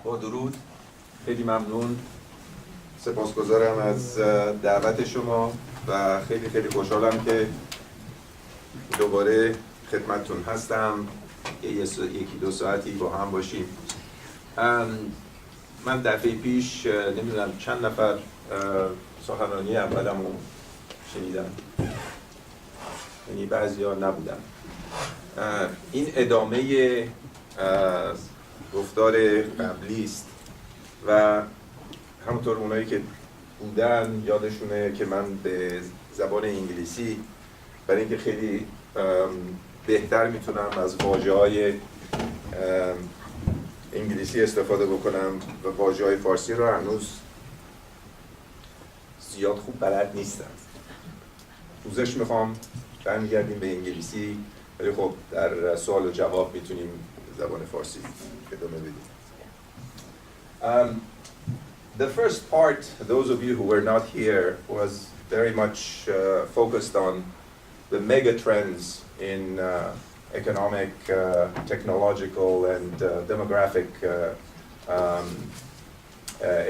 با درود، خیلی ممنون، سپاسگزارم از دعوت شما و خیلی خیلی خوشحالم که دوباره خدمتتون هستم یکی دو ساعتی با هم باشیم. من دفعه پیش نمیدونم چند نفر سخنرانی اولم رو شنیدن، یعنی بعضی ها نبودن. این ادامه گفتار قبلی است و همونطور اونایی که بودن یادشونه که من به زبان انگلیسی برای اینکه خیلی بهتر میتونم از واژه‌های انگلیسی استفاده بکنم و واژه‌های فارسی رو هنوز زیاد خوب بلد نیستم. پوزش میخوام، برمیگردیم به انگلیسی، ولی خب در سوال و جواب میتونیم زبان فارسی ادامه بدیم. The first part, those of you who were not here, was very much focused on the mega trends in economic, technological, and demographic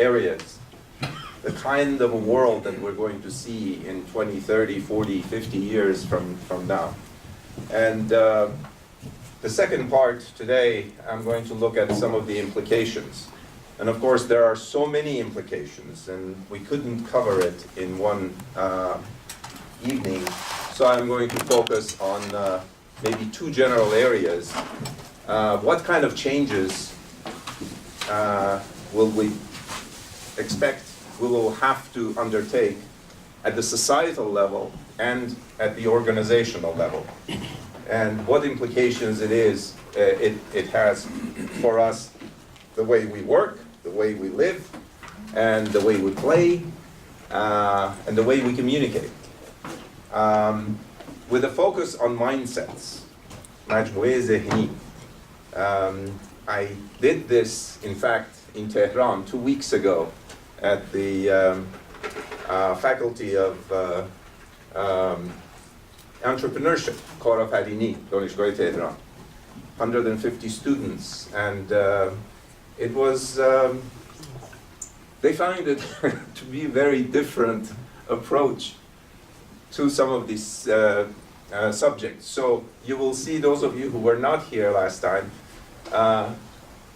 areas. The kind of a world that we're going to see in 20, 30, 40, 50 years from now. And the second part today, I'm going to look at some of the implications. And of course, there are so many implications, and we couldn't cover it in one evening. So I'm going to focus on maybe two general areas. What kind of changes will we expect we will have to undertake at the societal level and at the organizational level? And what implications it has for us, the way we work, the way we live, and the way we play, and the way we communicate. With a focus on mindsets, مجموعه ذهنی. I did this, in fact, in Tehran 2 weeks ago at the Faculty of Entrepreneurship, کارآفرینی، دانشگاه تهران. 150 students, and it was, they found it to be a very different approach to some of these subjects. So you will see, those of you who were not here last time,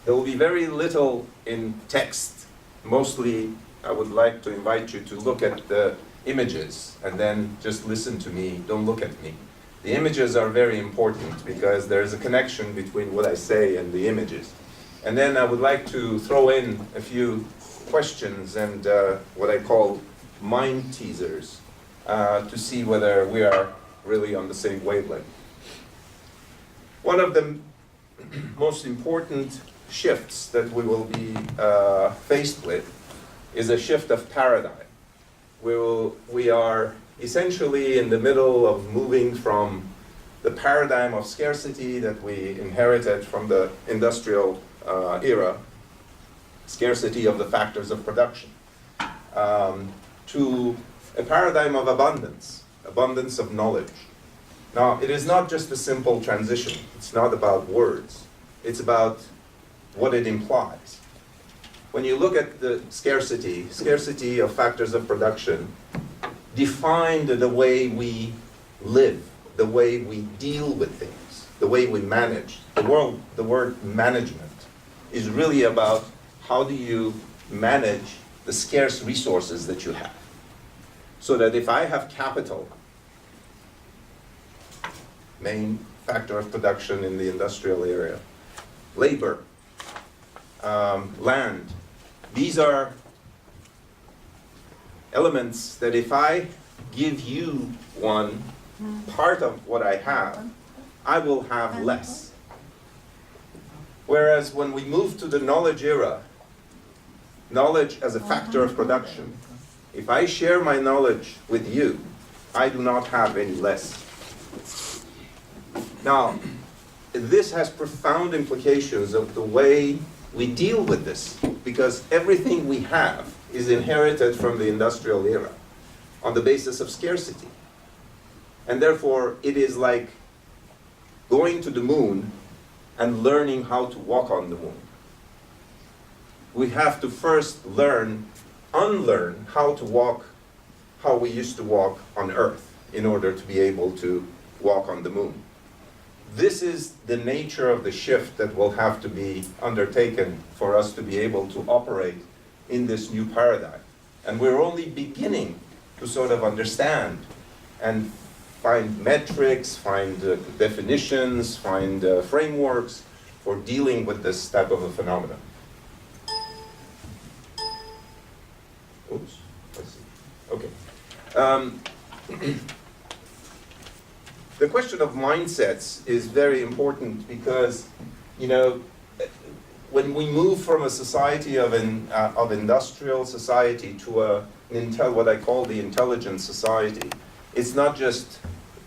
there will be very little in text. Mostly, I would like to invite you to look at the images and then just listen to me, don't look at me. The images are very important because there's a connection between what I say and the images. And then I would like to throw in a few questions and what I call mind teasers to see whether we are really on the same wavelength. One of the most important shifts that we will be faced with is a shift of paradigm. We are essentially in the middle of moving from the paradigm of scarcity that we inherited from the industrial era, scarcity of the factors of production, to a paradigm of abundance of knowledge. Now, it is not just a simple transition. It's not about words. It's about what it implies. When you look at the scarcity of factors of production defined the way we live, the way we deal with things, the way we manage. The word management is really about how do you manage the scarce resources that you have. So that if I have capital, main factor of production in the industrial area, labor, land, these are elements that if I give you one part of what I have, I will have less. Whereas when we move to the knowledge era, knowledge as a factor of production, if I share my knowledge with you, I do not have any less. Now, this has profound implications of the way we deal with this, because everything we have is inherited from the industrial era on the basis of scarcity. And therefore, it is like going to the moon and learning how to walk on the moon. we have to first unlearn how to walk, how we used to walk on Earth in order to be able to walk on the moon. This is the nature of the shift that will have to be undertaken for us to be able to operate in this new paradigm. And we're only beginning to sort of understand and find metrics, find definitions, find frameworks for dealing with this type of a phenomenon. Oops, let's see. Okay. The question of mindsets is very important because, you know, when we move from a society of industrial society to what I call the intelligent society, it's not just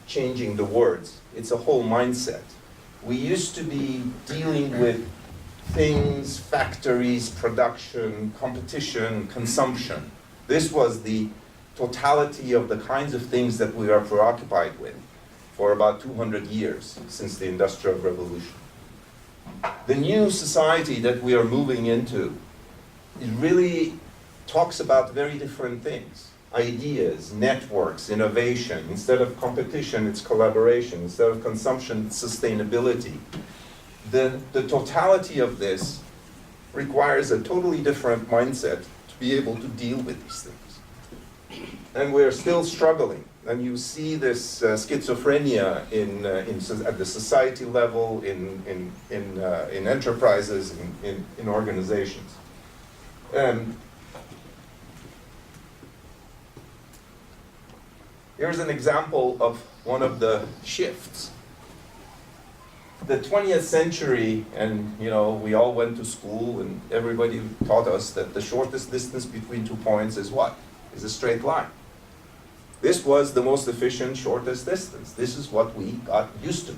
changing the words, it's a whole mindset. We used to be dealing with things, factories, production, competition, consumption. This was the totality of the kinds of things that we are preoccupied with for about 200 years since the Industrial Revolution. The new society that we are moving into, it really talks about very different things. Ideas, networks, innovation. Instead of competition, it's collaboration. Instead of consumption, it's sustainability. The totality of this requires a totally different mindset to be able to deal with these things. And we're still struggling. And you see this schizophrenia at the society level, in enterprises, in organizations. Here's an example of one of the shifts. The 20th century, and you know, we all went to school and everybody taught us that the shortest distance between 2 points is what? Is a straight line. This was the most efficient, shortest distance. This is what we got used to.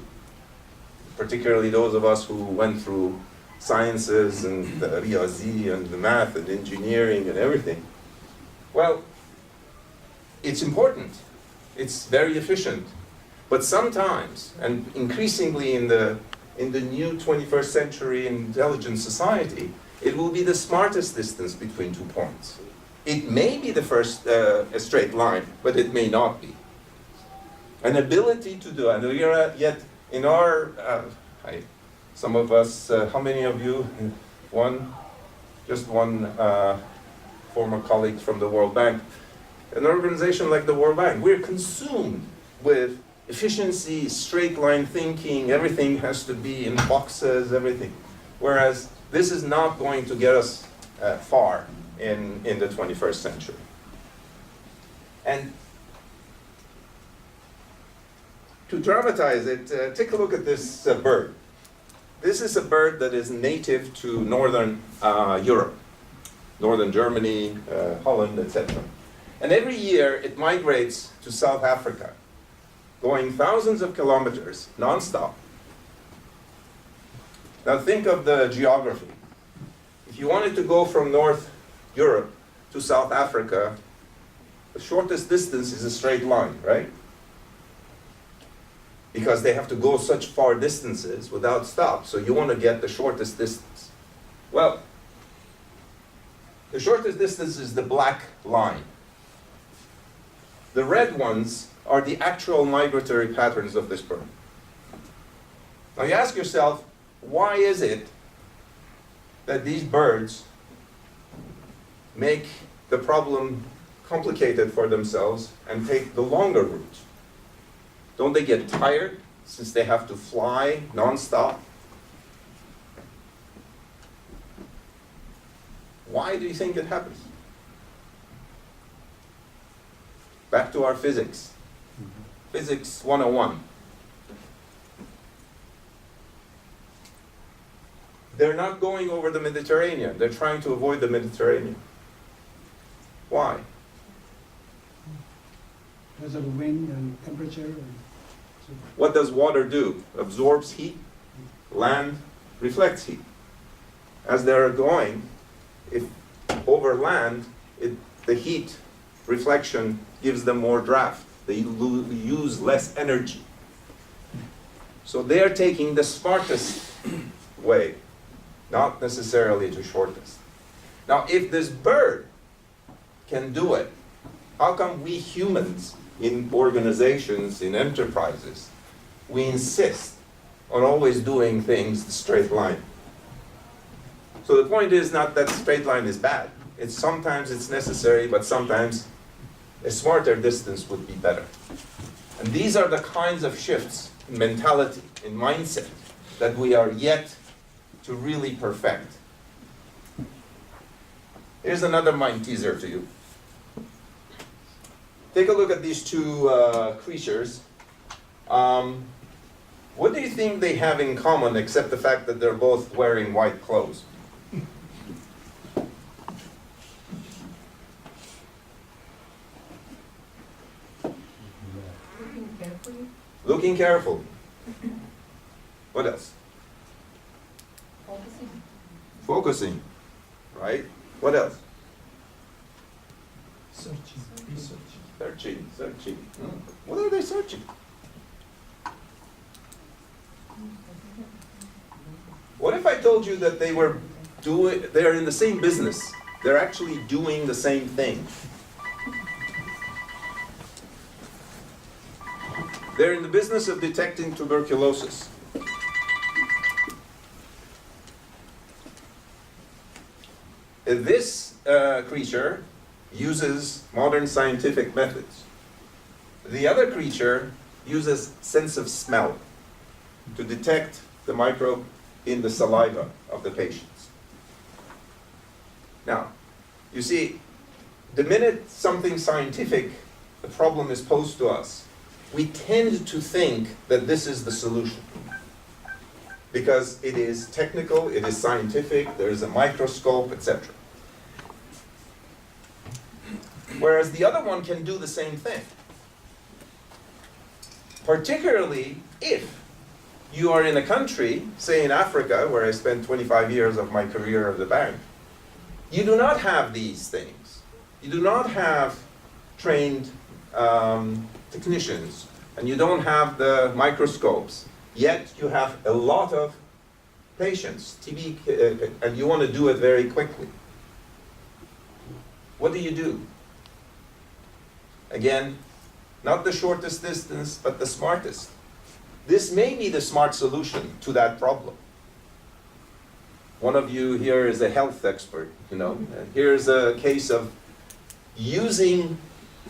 Particularly those of us who went through sciences and the riyazi and the math and engineering and everything. Well, it's important. It's very efficient. But sometimes, and increasingly in the new 21st century intelligent society, it will be the smartest distance between 2 points. It may be the first a straight line, but it may not be. An ability to do, and we are yet in our, some of us, how many of you, just one former colleague from the World Bank, an organization like the World Bank, we're consumed with efficiency, straight line thinking, everything has to be in boxes, everything. Whereas this is not going to get us far in the 21st century. And to dramatize it, take a look at this bird. This is a bird that is native to northern Europe, northern Germany, Holland, etc. And every year it migrates to South Africa, going thousands of kilometers, non-stop. Now think of the geography. If you wanted to go from North Europe to South Africa, the shortest distance is a straight line, right? Because they have to go such far distances without stops, so you want to get the shortest distance. Well, the shortest distance is the black line. The red ones are the actual migratory patterns of this bird. Now you ask yourself, why is it that these birds make the problem complicated for themselves and take the longer route? Don't they get tired since they have to fly non-stop? Why do you think it happens? Back to our physics. Physics 101. They're not going over the Mediterranean. They're trying to avoid the Mediterranean. Why? Because of wind and temperature. What does water do? Absorbs heat. Land reflects heat. As they're going, if over land, the heat reflection gives them more draft. They use less energy. So they're taking the smartest way, not necessarily the shortest. Now, if this bird can do it, how come we humans in organizations, in enterprises, we insist on always doing things the straight line? So the point is not that straight line is bad. Sometimes it's necessary, but sometimes a smarter distance would be better. And these are the kinds of shifts in mentality, in mindset, that we are yet to really perfect. Here's another mind teaser to you. Take a look at these two creatures. What do you think they have in common except the fact that they're both wearing white clothes? Looking carefully. What else? Focusing. Right? What else? Searching. What are they searching? What if I told you that they're in the same business? They're actually doing the same thing. They're in the business of detecting tuberculosis. This creature uses modern scientific methods. The other creature uses sense of smell to detect the microbe in the saliva of the patients. Now, you see, the minute something scientific, the problem is posed to us, we tend to think that this is the solution. Because it is technical, it is scientific, there is a microscope, etc. Whereas the other one can do the same thing. Particularly if you are in a country, say in Africa, where I spent 25 years of my career at the bank, you do not have these things. You do not have trained technicians, and you don't have the microscopes, yet you have a lot of patients, TB, and you want to do it very quickly. What do? Again, not the shortest distance, but the smartest. This may be the smart solution to that problem. One of you here is a health expert, Here's a case of using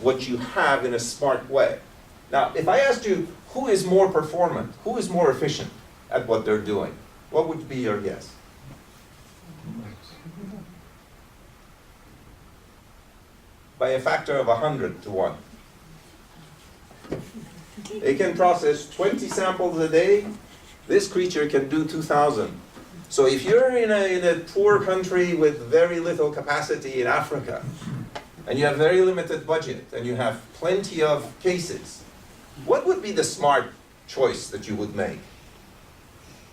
what you have in a smart way. Now, if I asked you who is more performant, who is more efficient at what they're doing, what would be your guess? By a factor of 100 to 1. They can process 20 samples a day. This creature can do 2,000. So if you're in a poor country with very little capacity in Africa, and you have very limited budget, and you have plenty of cases, what would be the smart choice that you would make?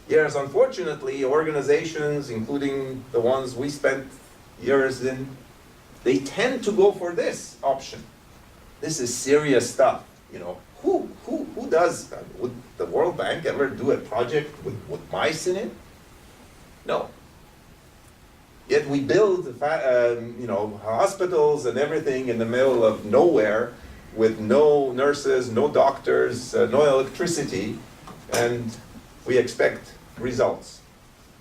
Yes, unfortunately, organizations, including the ones we spent years in, they tend to go for this option. This is serious stuff, Who does? Would the World Bank ever do a project with mice in it? No. Yet we build, hospitals and everything in the middle of nowhere with no nurses, no doctors, no electricity, and we expect results.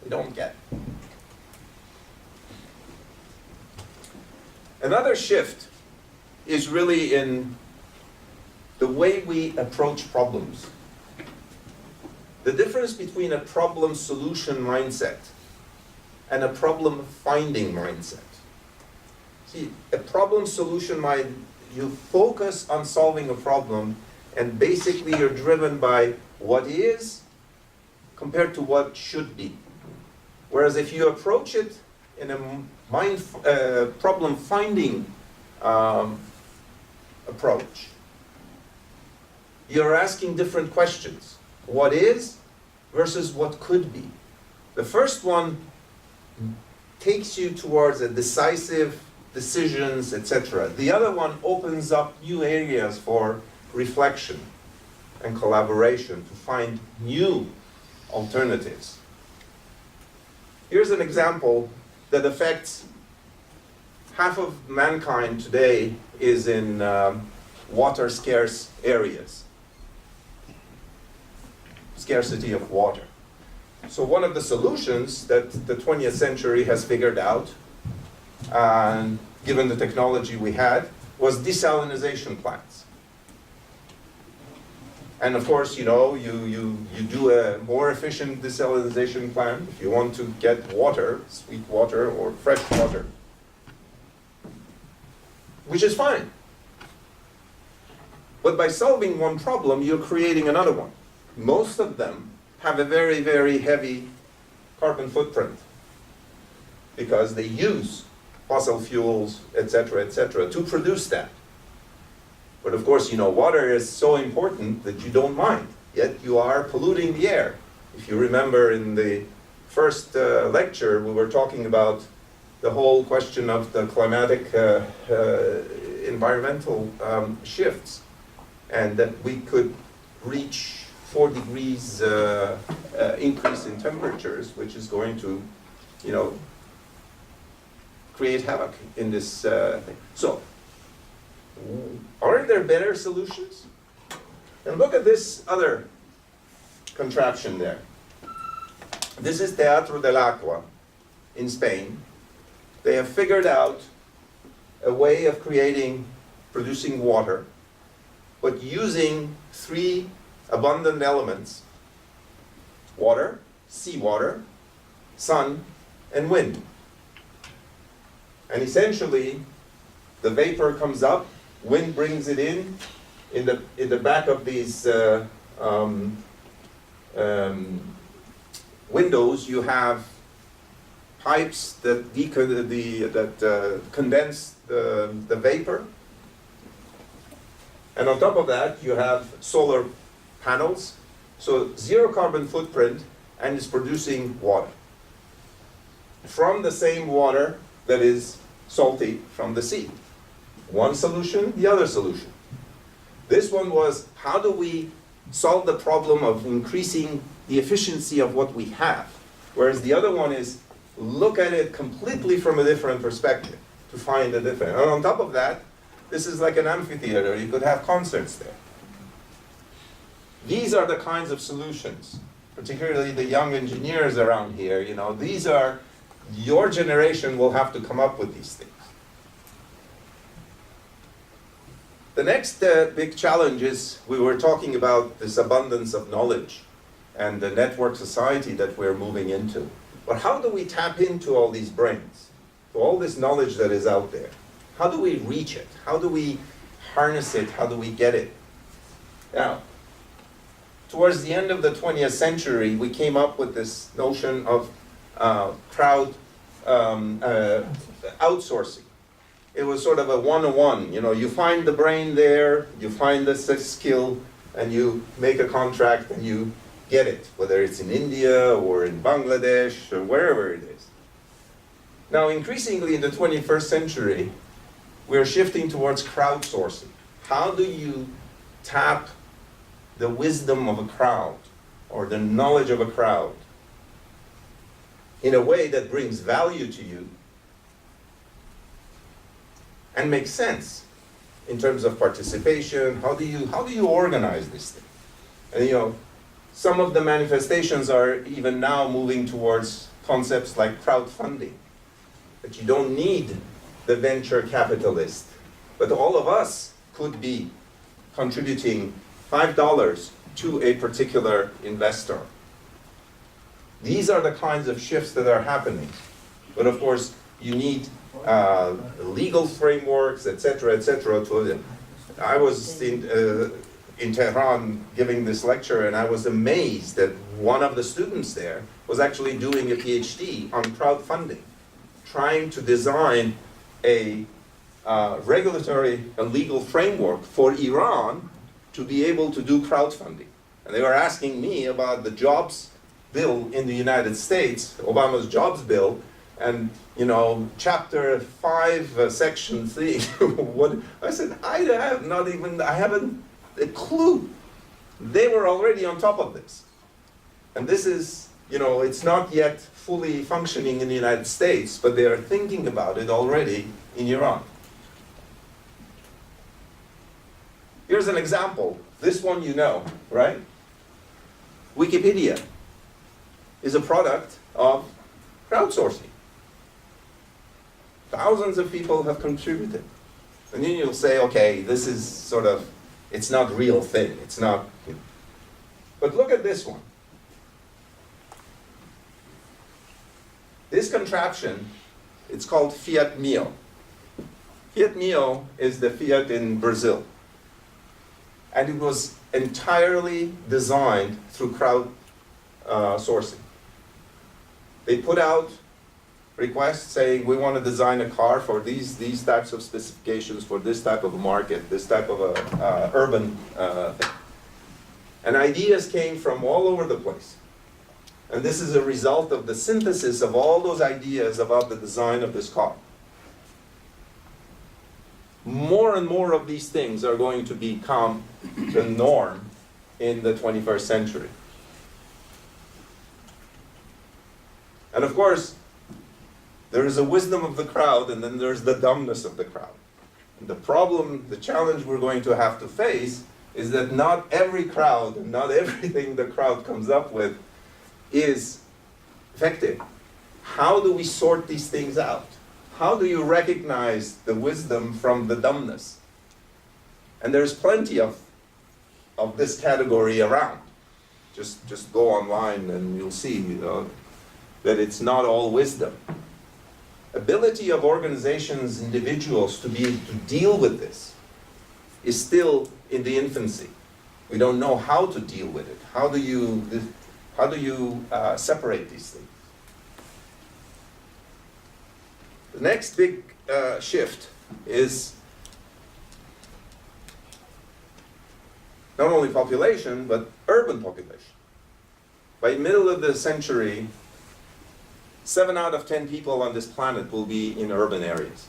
We don't get. Another shift is really in the way we approach problems. The difference between a problem-solution mindset and a problem-finding mindset. See, a problem-solution mind, you focus on solving a problem, and basically you're driven by what is compared to what should be. Whereas if you approach it in a problem-finding approach, you're asking different questions. What is versus what could be. The first one takes you towards a decisive decisions, etc. The other one opens up new areas for reflection and collaboration to find new alternatives. Here's an example that affects half of mankind today is in water scarce areas. Scarcity of water. So one of the solutions that the 20th century has figured out, and given the technology we had, was desalination plants. And of course, you know, you do a more efficient desalination plant if you want to get water, sweet water or fresh water, which is fine. But by solving one problem, you're creating another one. Most of them have a very, very heavy carbon footprint because they use fossil fuels, etc., to produce that. But of course, you know, water is so important that you don't mind, yet you are polluting the air. If you remember in the first lecture, we were talking about the whole question of the climatic environmental shifts, and that we could reach 4 degrees increase in temperatures, which is going to, you know, create havoc in this thing. So, aren't there better solutions? And look at this other contraption there. This is Teatro del Agua in Spain. They have figured out a way of producing water, but using 3 abundant elements: water, seawater, sun, and wind. And essentially, the vapor comes up, wind brings it in the back of these windows. You have pipes that condense the vapor, and on top of that, you have solar panels, so 0 carbon footprint, and it's producing water from the same water that is salty from the sea. One solution, the other solution. This one was, how do we solve the problem of increasing the efficiency of what we have? Whereas the other one is, look at it completely from a different perspective to find a difference. And on top of that, this is like an amphitheater. You could have concerts there. These are the kinds of solutions, particularly the young engineers around here, you know, these are, your generation will have to come up with these things. The next big challenge is, we were talking about this abundance of knowledge and the network society that we're moving into. But how do we tap into all these brains, to all this knowledge that is out there? How do we reach it? How do we harness it? How do we get it? Now, towards the end of the 20th century, we came up with this notion of crowd outsourcing. It was sort of a one-on-one. You know, you find the brain there, you find the skill, and you make a contract and you get it, whether it's in India or in Bangladesh or wherever it is. Now, increasingly in the 21st century, we're shifting towards crowdsourcing. How do you tap the wisdom of a crowd or the knowledge of a crowd in a way that brings value to you and makes sense in terms of participation? How do you organize this thing? And you know, some of the manifestations are even now moving towards concepts like crowdfunding, that you don't need the venture capitalist, but all of us could be contributing $5 to a particular investor. These are the kinds of shifts that are happening. But of course, you need legal frameworks, etc., to I was in Tehran giving this lecture, and I was amazed that one of the students there was actually doing a PhD on crowdfunding, trying to design a regulatory and legal framework for Iran to be able to do crowdfunding. And they were asking me about the jobs bill in the United States, Obama's jobs bill, and you know, chapter 5, section 3. What I said, I haven't a clue. They were already on top of this. And this is, you know, it's not yet fully functioning in the United States, but they are thinking about it already in Iran. Here's an example. This one you know, right? Wikipedia is a product of crowdsourcing. Thousands of people have contributed. And then you'll say, okay, this is sort of, it's not a real thing. It's not. But look at this one. This contraption, it's called Fiat Mio. Fiat Mio is the Fiat in Brazil. And it was entirely designed through crowd sourcing. They put out requests saying, we want to design a car for these types of specifications, for this type of a market, this type of a urban thing. And ideas came from all over the place. And this is a result of the synthesis of all those ideas about the design of this car. More and more of these things are going to become the norm in the 21st century. And of course, there is a wisdom of the crowd, and then there's the dumbness of the crowd. And the problem, the challenge we're going to have to face is that not every crowd, and not everything the crowd comes up with is effective. How do we sort these things out? How do you recognize the wisdom from the dumbness? And there's plenty of this category around. Just go online and you'll see, that it's not all wisdom. Ability of organizations, individuals to be able to deal with this is still in the infancy. We don't know how to deal with it. How do you separate these things? The next big shift is not only population, but urban population. By middle of the century, 7 out of 10 people on this planet will be in urban areas.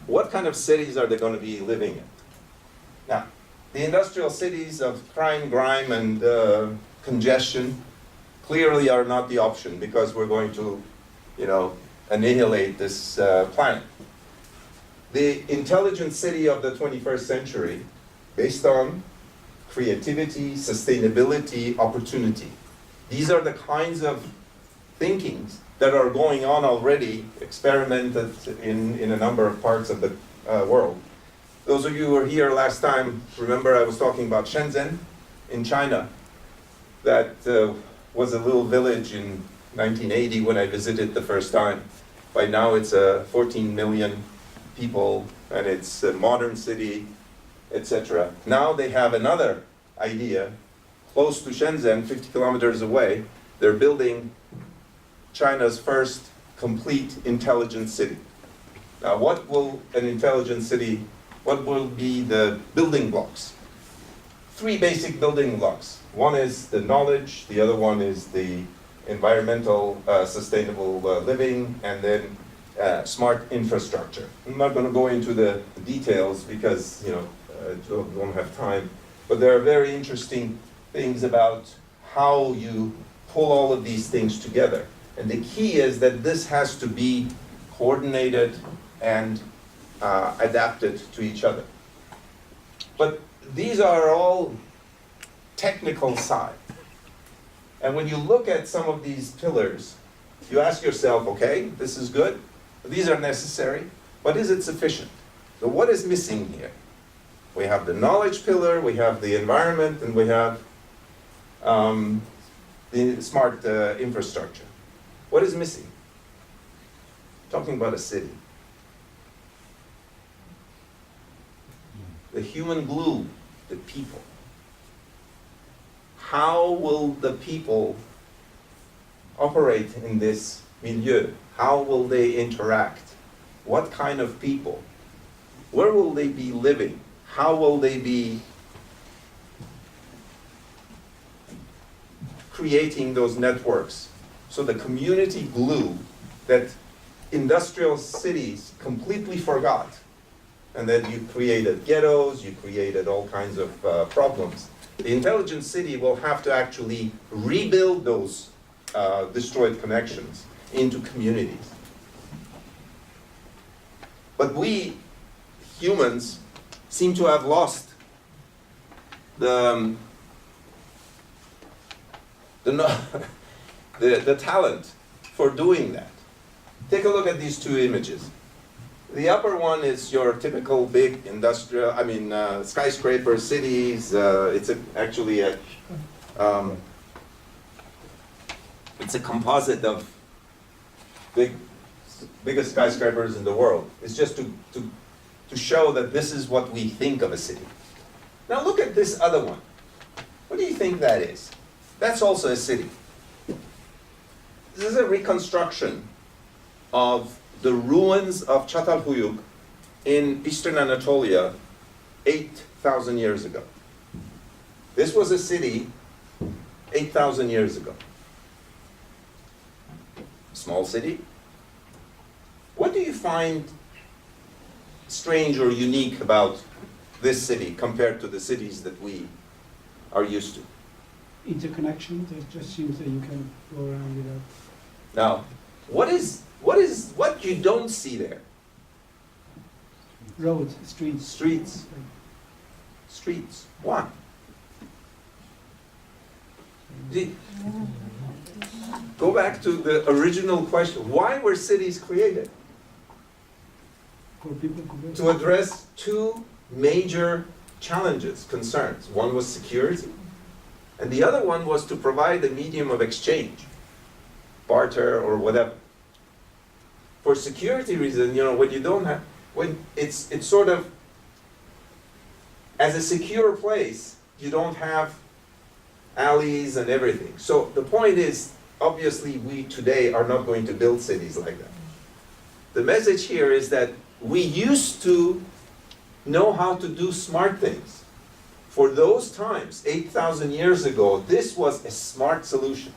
What kind of cities are they going to be living in? Now, the industrial cities of crime, grime, and congestion clearly are not the option, because we're going to, annihilate this planet. The intelligent city of the 21st century, based on creativity, sustainability, opportunity. These are the kinds of thinkings that are going on already, experimented in a number of parts of the world. Those of you who were here last time, remember I was talking about Shenzhen in China. That was a little village in 1980 when I visited the first time. By now it's 14 million people, and it's a modern city, etc. Now they have another idea, close to Shenzhen, 50 kilometers away. They're building China's first complete intelligent city. Now, what will an intelligent city, what will be the building blocks? 3 basic building blocks. One is the knowledge, the other one is the environmental sustainable living, and then smart infrastructure. I'm not going to go into the details because I don't have time, but there are very interesting things about how you pull all of these things together. And the key is that this has to be coordinated and adapted to each other. But these are all technical side. And when you look at some of these pillars, you ask yourself, okay, this is good, these are necessary, but is it sufficient? So what is missing here? We have the knowledge pillar, we have the environment, and we have the smart infrastructure. What is missing? Talking about a city. The human glue, the people. How will the people operate in this milieu? How will they interact? What kind of people? Where will they be living? How will they be creating those networks? So the community glue that industrial cities completely forgot, and that you created ghettos, you created all kinds of problems. The intelligent city will have to actually rebuild those destroyed connections into communities. But we, humans, seem to have lost the talent for doing that. Take a look at these two images. The upper one is your typical big industrial, skyscraper cities. Actually it's a composite of biggest skyscrapers in the world. It's just to show that this is what we think of a city. Now look at this other one. What do you think that is? That's also a city. This is a reconstruction of the ruins of Çatalhöyük in eastern Anatolia 8,000 years ago. This was a city 8,000 years ago. Small city. What do you find strange or unique about this city compared to the cities that we are used to? Interconnection, it just seems that you can go around without. Now, what you don't see there? Roads, streets. Streets. Why? Go back to the original question. Why were cities created? For people To address two major challenges, concerns. One was security, and the other one was to provide a medium of exchange, barter or whatever. For security reasons, when it's sort of, as a secure place, you don't have alleys and everything. So the point is, obviously we today are not going to build cities like that. The message here is that we used to know how to do smart things. For those times, 8,000 years ago, this was a smart solution.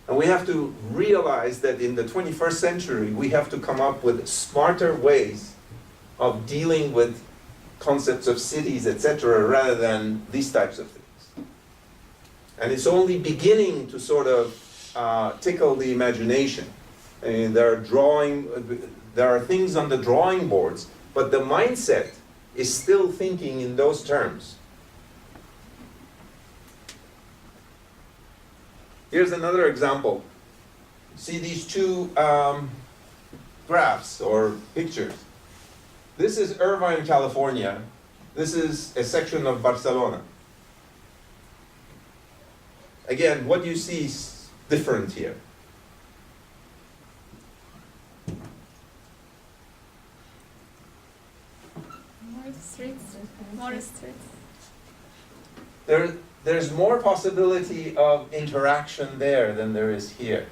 And we have to realize that in the 21st century, we have to come up with smarter ways of dealing with concepts of cities, etc., rather than these types of things. And it's only beginning to sort of tickle the imagination. There are things on the drawing boards, but the mindset is still thinking in those terms. Here's another example. See these two graphs or pictures. This is Irvine, California. This is a section of Barcelona. Again, what you see is different here. More streets. There's more possibility of interaction there than there is here.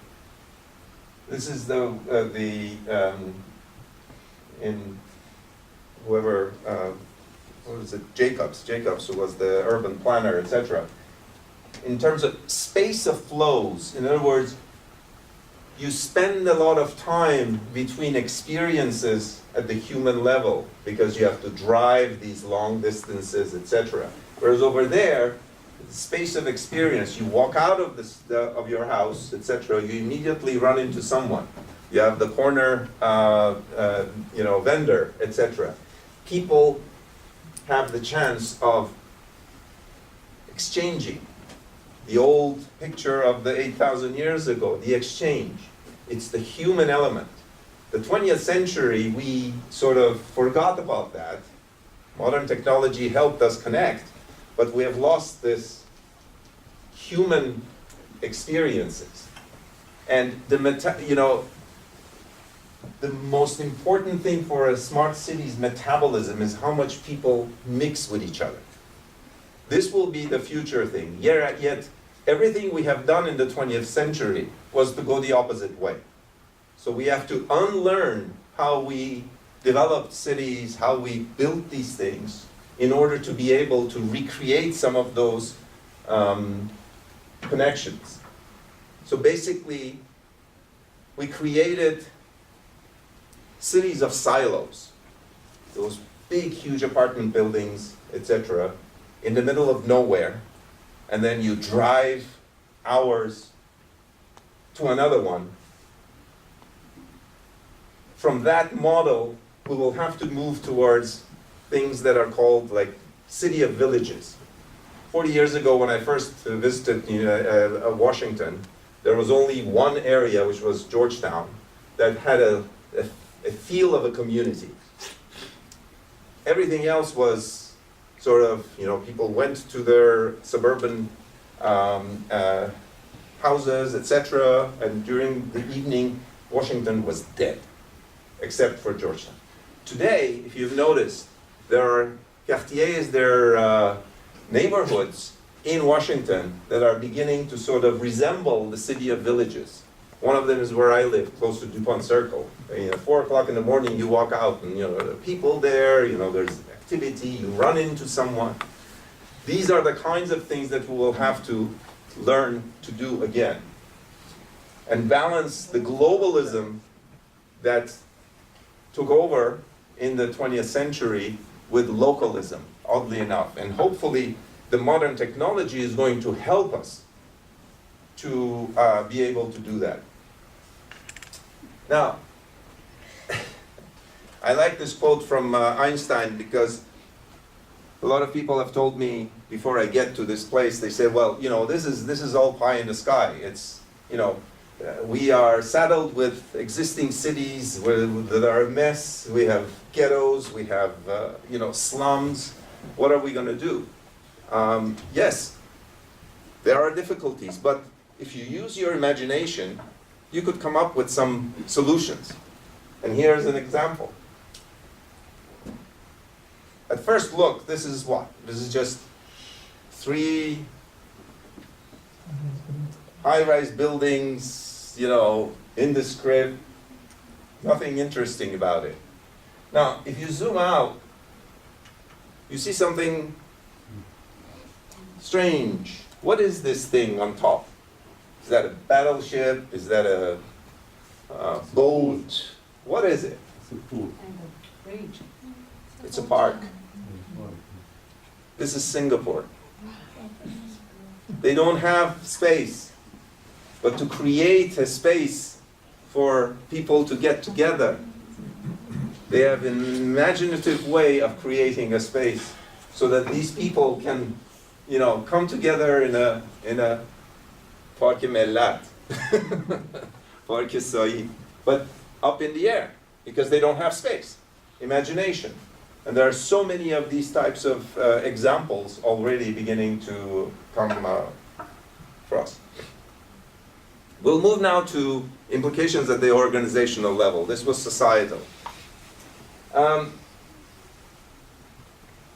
This is in whoever, what was it, Jacobs, who was the urban planner, etc. In terms of space of flows, in other words, you spend a lot of time between experiences at the human level because you have to drive these long distances, etc. Whereas over there, the space of experience, you walk out of of your house, etc. You immediately run into someone. You have the corner, vendor, etc. People have the chance of exchanging. The old picture of the 8,000 years ago, the exchange. It's the human element. The 20th century, we sort of forgot about that. Modern technology helped us connect, but we have lost this human experiences. And the most important thing for a smart city's metabolism is how much people mix with each other. This will be the future thing. Yet everything we have done in the 20th century was to go the opposite way. So we have to unlearn how we developed cities, how we built these things, in order to be able to recreate some of those connections. So basically, we created cities of silos, those big, huge apartment buildings, etc., in the middle of nowhere, and then you drive hours to another one. From that model, we will have to move towards things that are called like city of villages. 40 years ago, when I first visited Washington, there was only one area, which was Georgetown, that had a feel of a community. Everything else was sort of, people went to their suburban houses, etc., and during the evening, Washington was dead, except for Georgetown. Today, if you've noticed, there are quartiers, there are neighborhoods in Washington that are beginning to sort of resemble the city of villages. One of them is where I live, close to DuPont Circle. At 4 o'clock in the morning, you walk out and there are people there, there's activity, you run into someone. These are the kinds of things that we will have to learn to do again. And balance the globalism that took over in the 20th century with localism, oddly enough. And hopefully the modern technology is going to help us to be able to do that. Now, I like this quote from Einstein because a lot of people have told me before I get to this place, they say, well, this is all pie in the sky. It's, we are saddled with existing cities that are a mess. We have ghettos, we have, slums. What are we going to do? Yes, there are difficulties, but if you use your imagination, you could come up with some solutions. And here's an example. At first look, this is what? This is just 3 high-rise buildings, indescript, nothing interesting about it. Now, if you zoom out, you see something strange. What is this thing on top? Is that a battleship? Is that a boat? What is it? It's a pool. It's a park. This is Singapore. They don't have space, but to create a space for people to get together, they have an imaginative way of creating a space so that these people can, come together in a Park Mellat, Park Said, but up in the air, because they don't have space, imagination. And there are so many of these types of examples already beginning to come across. We'll move now to implications at the organizational level. This was societal.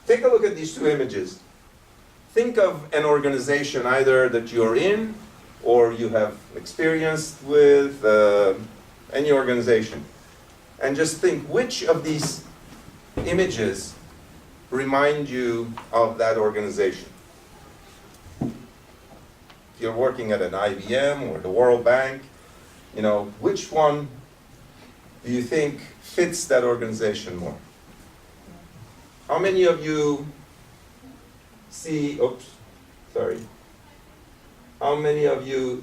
Take a look at these 2 images. Think of an organization either that you're in or you have experienced with any organization. And just think which of these images remind you of that organization. If you're working at an IBM or the World Bank, which one do you think fits that organization more? How many of you see, how many of you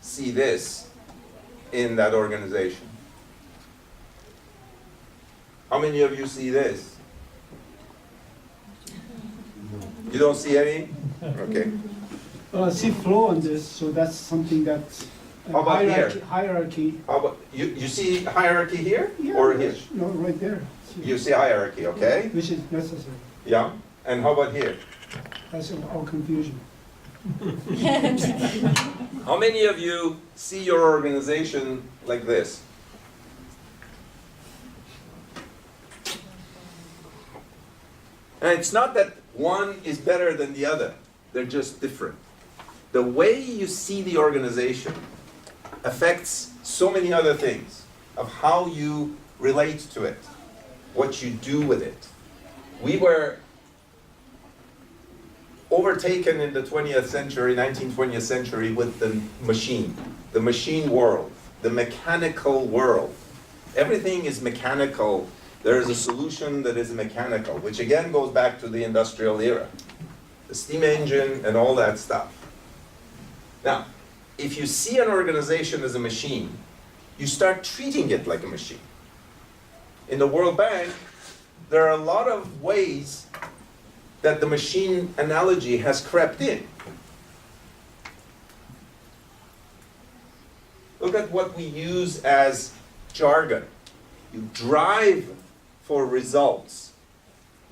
see this in that organization? How many of you see this? You don't see any? Okay. Well, I see flow on this, so that's something that's How about here? hierarchy. How about, you see hierarchy here Yeah, or here? No, right there. You see hierarchy, okay? Which is necessary. Yeah. And how about here? That's all confusion. How many of you see your organization like this? And it's not that one is better than the other. They're just different. The way you see the organization affects so many other things of how you relate to it, what you do with it. We were overtaken in the 20th century, 19th century with the machine world, the mechanical world. Everything is mechanical. There is a solution that is mechanical, which again goes back to the industrial era. The steam engine and all that stuff. Now, if you see an organization as a machine, you start treating it like a machine. In the World Bank, there are a lot of ways that the machine analogy has crept in. Look at what we use as jargon. You drive for results.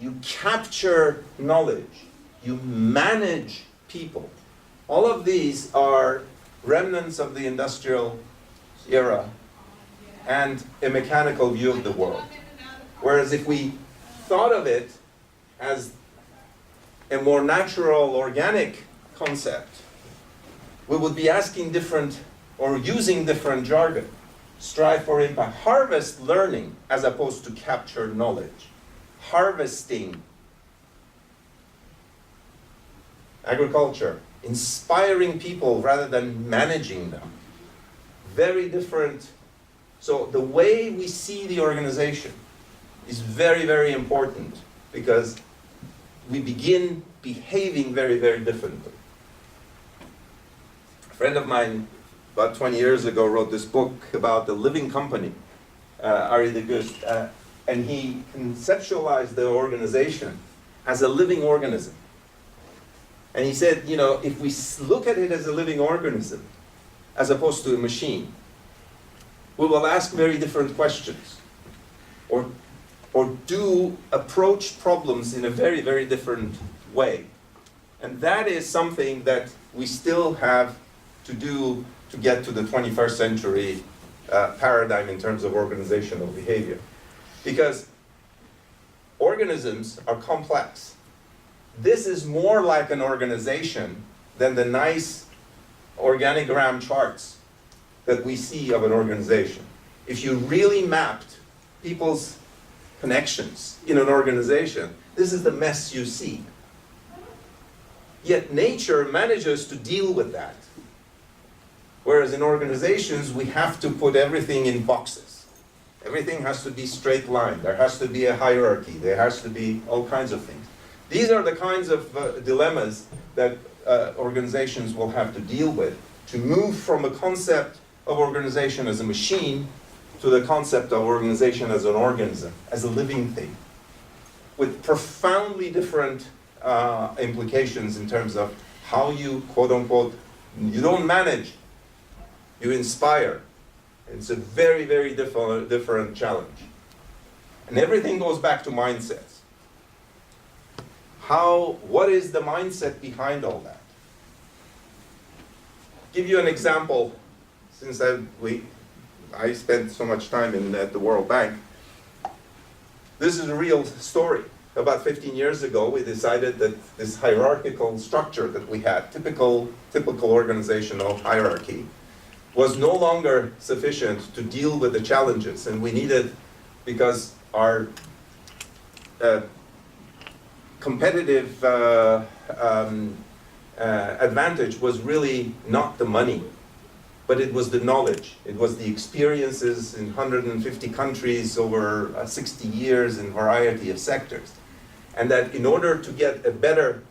You capture knowledge. You manage people. All of these are remnants of the industrial era and a mechanical view of the world. Whereas if we thought of it as a more natural, organic concept, we would be asking different or using different jargon. Strive for impact. Harvest learning as opposed to capture knowledge. Harvesting. Agriculture. Inspiring people rather than managing them. Very different. So the way we see the organization is very, very important because we begin behaving very, very differently. A friend of mine about 20 years ago wrote this book about the living company, Ari de Gust, and he conceptualized the organization as a living organism. And he said, you know, if we look at it as a living organism, as opposed to a machine, we will ask very different questions, or do approach problems in a very, very different way. And that is something that we still have to do to get to the 21st century paradigm in terms of organizational behavior. Because organisms are complex. This is more like an organization than the nice organogram charts that we see of an organization. If you really mapped people's connections in an organization, this is the mess you see. Yet nature manages to deal with that. Whereas in organizations, we have to put everything in boxes. Everything has to be straight line. There has to be a hierarchy. There has to be all kinds of things. These are the kinds of dilemmas that organizations will have to deal with to move from a concept of organization as a machine to the concept of organization as an organism, as a living thing, with profoundly different implications in terms of how you, quote unquote, you don't manage, you inspire. It's a very, very different challenge. And everything goes back to mindsets. What is the mindset behind all that? Give you an example, since I spent so much time at the World Bank. This is a real story. About 15 years ago, we decided that this hierarchical structure that we had, typical organizational hierarchy, was no longer sufficient to deal with the challenges, and we needed, because our competitive advantage was really not the money, but it was the knowledge. It was the experiences in 150 countries over 60 years in a variety of sectors. And that in order to get a better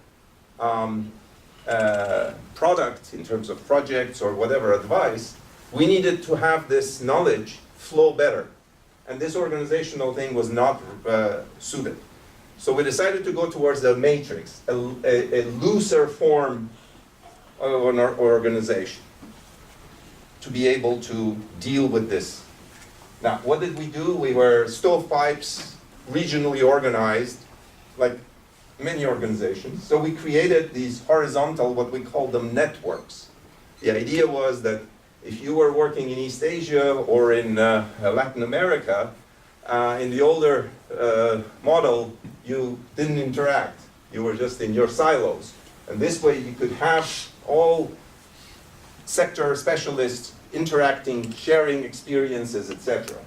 product in terms of projects or whatever advice, we needed to have this knowledge flow better. And this organizational thing was not suited. So we decided to go towards the matrix, a looser form of an organization, to be able to deal with this. Now, what did we do? We were stovepipes, regionally organized, like many organizations. So we created these horizontal, what we call them networks. The idea was that if you were working in East Asia or in Latin America, in the older model, you didn't interact. You were just in your silos. And this way you could have all sector specialists interacting, sharing experiences, etc.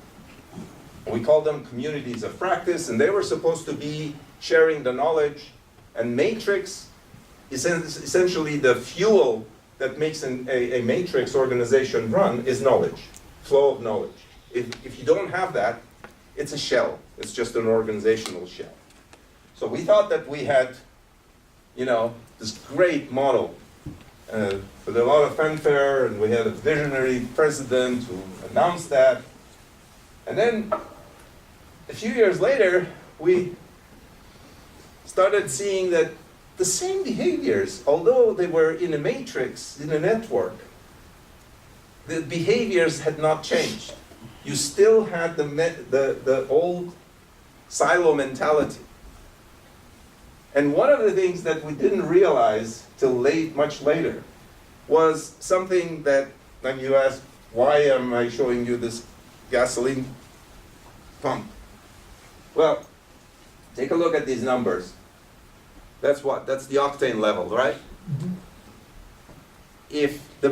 We call them communities of practice, and they were supposed to be sharing the knowledge. And matrix is essentially the fuel that makes a matrix organization run is knowledge, flow of knowledge. If you don't have that, it's a shell. It's just an organizational shell. So we thought that we had, this great model with a lot of fanfare, and we had a visionary president who announced that. And then, a few years later, we started seeing that the same behaviors, although they were in a matrix, in a network, the behaviors had not changed. You still had the old silo mentality. And one of the things that we didn't realize till much later, was something that, when you ask, why am I showing you this gasoline pump? Well, take a look at these numbers. That's what? That's the octane level, right? Mm-hmm. If the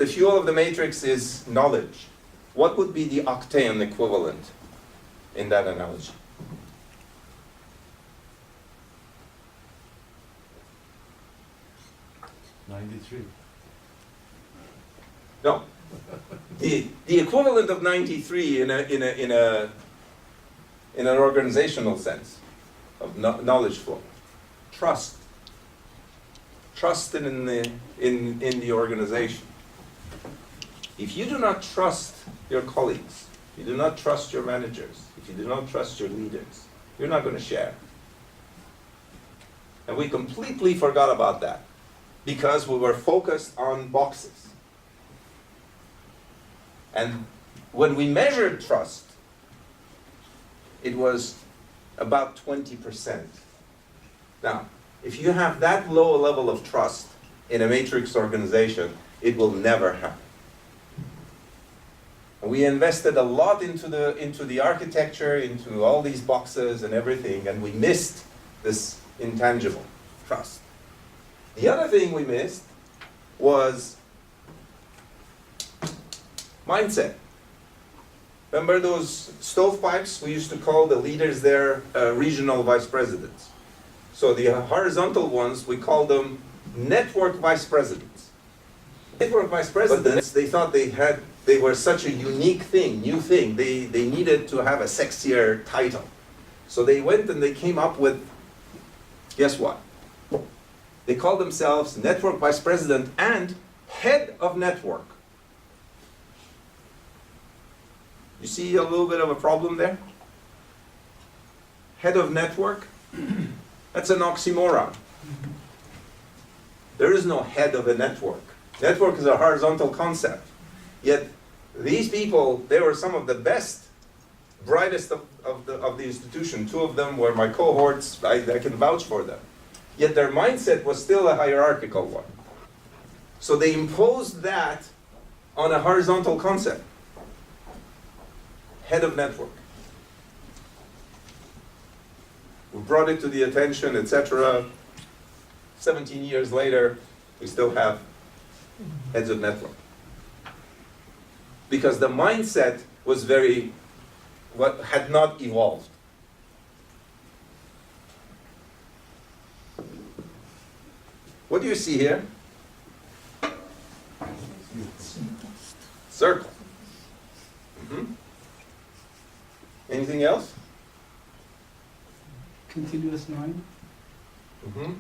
fuel of the matrix is knowledge, what would be the octane equivalent in that analogy? No. The equivalent of 93 in an organizational sense of knowledge flow. Trust. Trust in the organization. If you do not trust your colleagues, if you do not trust your managers, if you do not trust your leaders, you're not going to share. And we completely forgot about that because we were focused on boxes. And when we measured trust, it was about 20%. Now, if you have that low a level of trust in a matrix organization, it will never happen. And we invested a lot into the architecture, into all these boxes and everything, and we missed this intangible trust. The other thing we missed was mindset. Remember those stovepipes? We used to call the leaders there regional vice presidents. So the horizontal ones, we call them network vice presidents. Network vice presidents, they thought they were such a unique thing, new thing. They needed to have a sexier title. So they went and they came up with, guess what? They called themselves network vice president and head of network. You see a little bit of a problem there? Head of network? That's an oxymoron. There is no head of a network. Network is a horizontal concept. Yet these people, they were some of the best, brightest of the institution. Two of them were my cohorts. I can vouch for them. Yet their mindset was still a hierarchical one. So they imposed that on a horizontal concept. Head of network. We brought it to the attention, etc. 17 years later, we still have heads of network. Because the mindset was had not evolved. What do you see here? Circle. Mm-hmm. Anything else? Continuous line. Mm-hmm.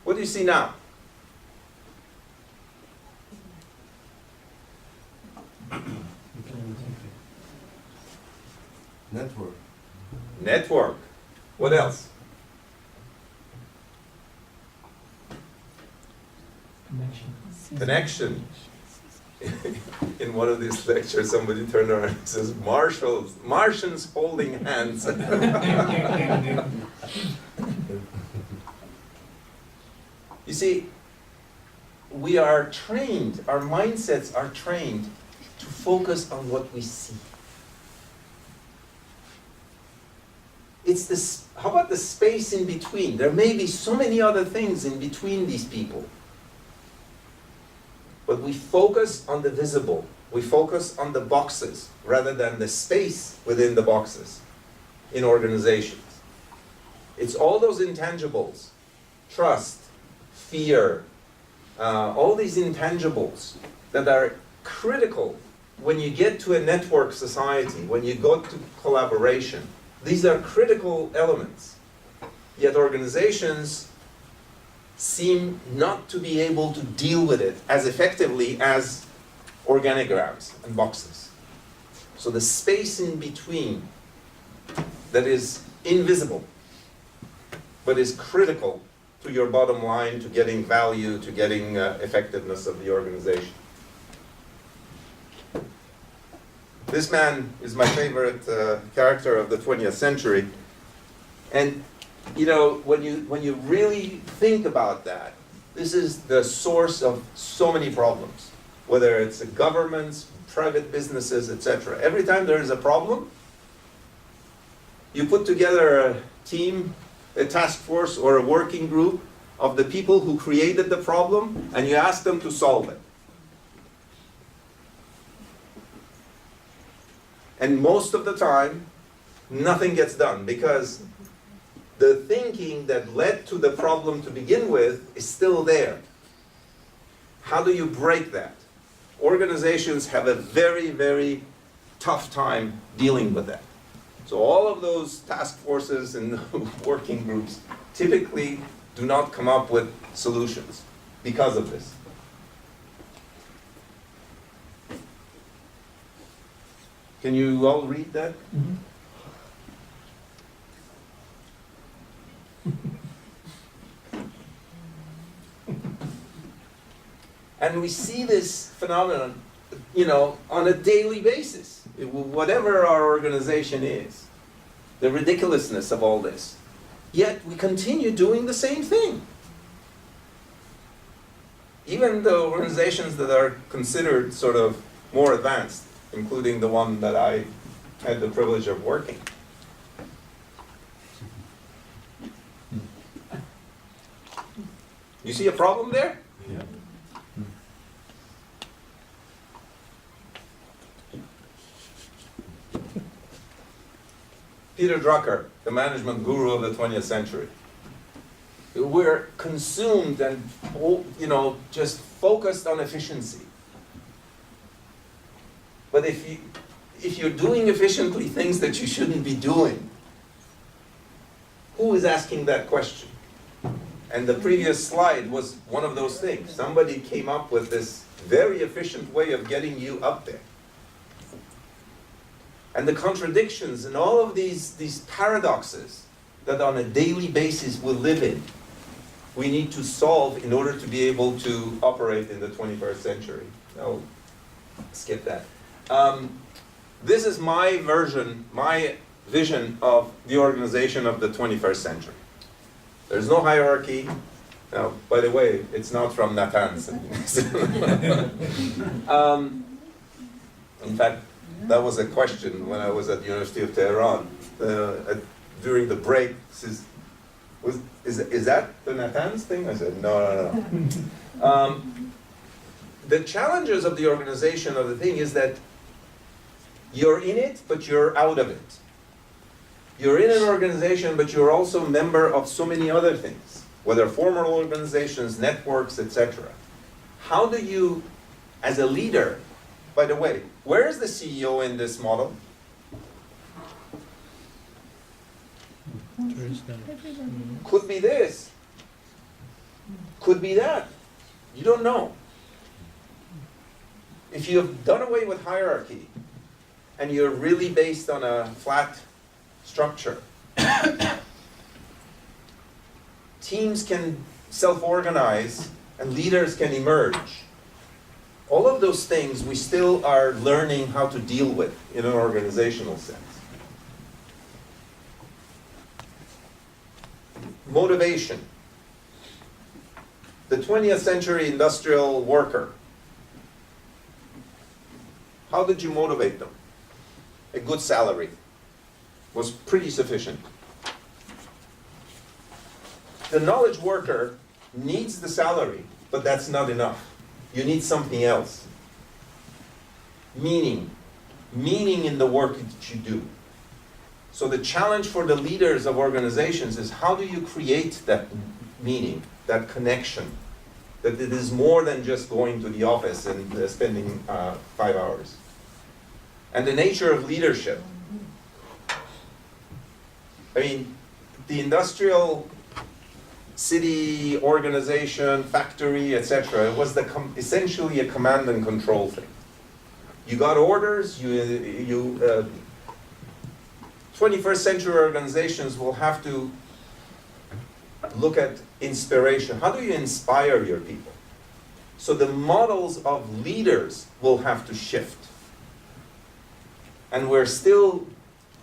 What do you see now? Network. Network. What else? Connection. In one of these lectures, somebody turned around and says, Martians holding hands. You see, we are trained, our mindsets are trained to focus on what we see. It's this, how about the space in between? There may be so many other things in between these people. But we focus on the visible. We focus on the boxes rather than the space within the boxes in organizations. It's all those intangibles, trust, fear, all these intangibles that are critical when you get to a network society, when you go to collaboration. These are critical elements. Yet organizations seem not to be able to deal with it as effectively as organograms and boxes. So the space in between that is invisible, but is critical to your bottom line, to getting value, to getting effectiveness of the organization. This man is my favorite character of the 20th century. And you know, when you really think about that, this is the source of so many problems, whether it's governments, private businesses, etc. Every time there is a problem, you put together a team, a task force, or a working group of the people who created the problem, and you ask them to solve it. And most of the time, nothing gets done, because the thinking that led to the problem to begin with is still there. How do you break that? Organizations have a very, very tough time dealing with that. So all of those task forces and working groups typically do not come up with solutions because of this. Can you all read that? Mm-hmm. And we see this phenomenon, you know, on a daily basis, whatever our organization is, the ridiculousness of all this. Yet we continue doing the same thing. Even the organizations that are considered sort of more advanced, including the one that I had the privilege of working. You see a problem there? Yeah. Peter Drucker, the management guru of the 20th century. We're consumed and, you know, just focused on efficiency. But if you're doing efficiently things that you shouldn't be doing, who is asking that question? And the previous slide was one of those things. Somebody came up with this very efficient way of getting you up there. And the contradictions and all of these paradoxes that on a daily basis we live in, we need to solve in order to be able to operate in the 21st century. No, skip that. This is my version, my vision of the organization of the 21st century. There's no hierarchy. Now, by the way, it's not from Natanz. In fact, that was a question when I was at the University of Tehran. During the break, is that the Natanz thing? I said, no. The challenges of the organization of the thing is that you're in it, but you're out of it. You're in an organization, but you're also a member of so many other things, whether formal organizations, networks, etc. How do you, as a leader, by the way, where is the CEO in this model? Could be this. Could be that. You don't know. If you have done away with hierarchy, and you're really based on a flat structure, teams can self-organize and leaders can emerge. All of those things we still are learning how to deal with in an organizational sense. Motivation. The 20th century industrial worker. How did you motivate them? A good salary was pretty sufficient. The knowledge worker needs the salary, but that's not enough. You need something else. Meaning. Meaning in the work that you do. So the challenge for the leaders of organizations is how do you create that meaning, that connection, that it is more than just going to the office and spending 5 hours. And the nature of leadership. I mean, the industrial city organization, factory, etc. It was essentially a command and control thing. You got orders, 21st century organizations will have to look at inspiration. How do you inspire your people? So the models of leaders will have to shift. And we're still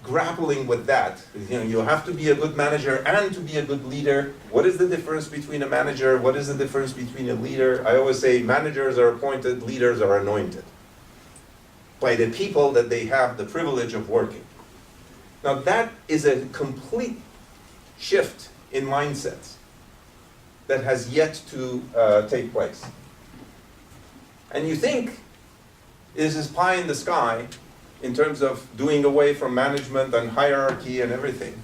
grappling with that. You have to be a good manager and to be a good leader. What is the difference between a manager? What is the difference between a leader? I always say managers are appointed, leaders are anointed by the people that they have the privilege of working. Now that is a complete shift in mindsets that has yet to take place. And you think this is pie in the sky in terms of doing away from management and hierarchy and everything.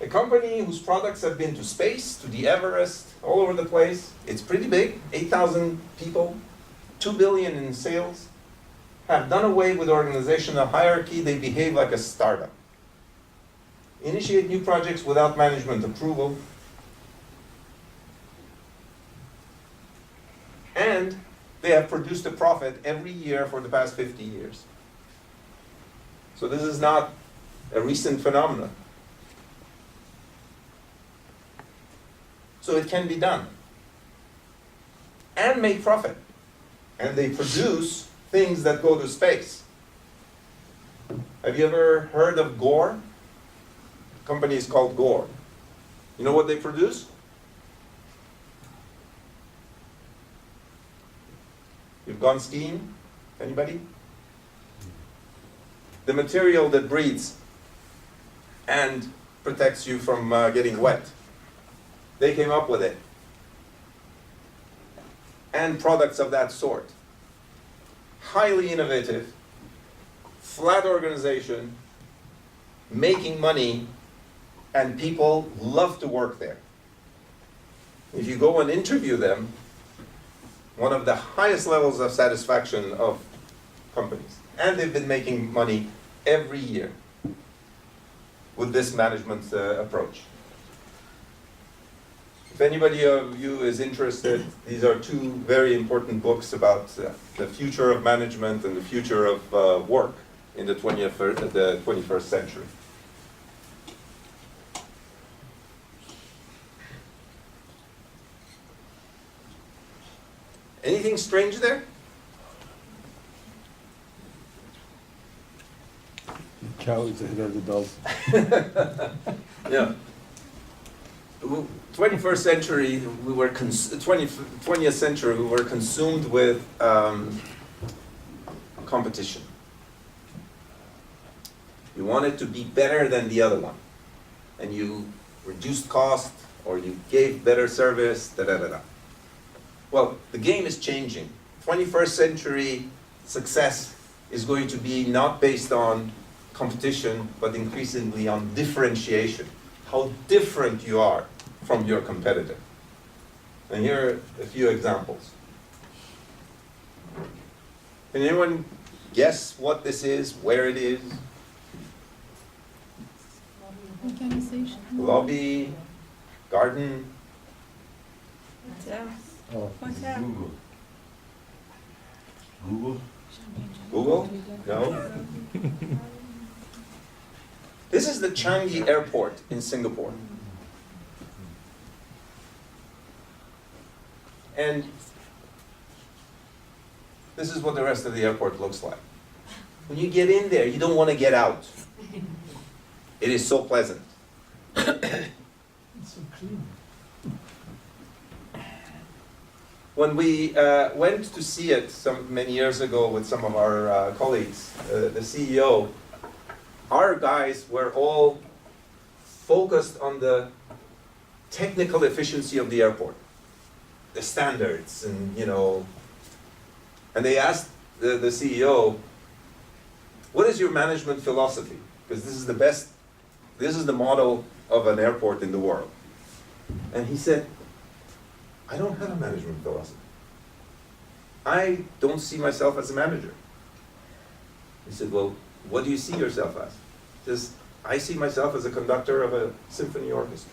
A company whose products have been to space, to the Everest, all over the place, it's pretty big, 8,000 people, 2 billion in sales, have done away with organizational hierarchy. They behave like a startup. Initiate new projects without management approval. And they have produced a profit every year for the past 50 years. So this is not a recent phenomenon. So it can be done. And make profit. And they produce things that go to space. Have you ever heard of Gore? The company is called Gore. You know what they produce? You've gone skiing? Anybody? The material that breathes and protects you from getting wet. They came up with it. And products of that sort. Highly innovative, flat organization, making money, and people love to work there. If you go and interview them, one of the highest levels of satisfaction of companies. And they've been making money every year with this management approach. If anybody of you is interested, these are two very important books about the future of management and the future of work in the 21st century. Anything strange there? The cow is ahead of the dog. Yeah. 21st century, we were 20th century, we were consumed with competition. You wanted to be better than the other one, and you reduced cost or you gave better service. Da da da da. Well, the game is changing. 21st century success is going to be not based on competition, but increasingly on differentiation. How different you are from your competitor. And here are a few examples. Can anyone guess what this is, where it is? Organization. Lobby, garden, Yeah. Oh, What's that? Google. Google? Google? No? This is the Changi Airport in Singapore. And this is what the rest of the airport looks like. When you get in there, you don't want to get out. It is so pleasant. It's so clean. When we went to see it many years ago with some of our colleagues, the CEO, our guys were all focused on the technical efficiency of the airport, the standards, and and they asked the CEO, what is your management philosophy? Because this is the model of an airport in the world. And he said, I don't have a management philosophy. I don't see myself as a manager. He said, well, what do you see yourself as? Just I see myself as a conductor of a symphony orchestra.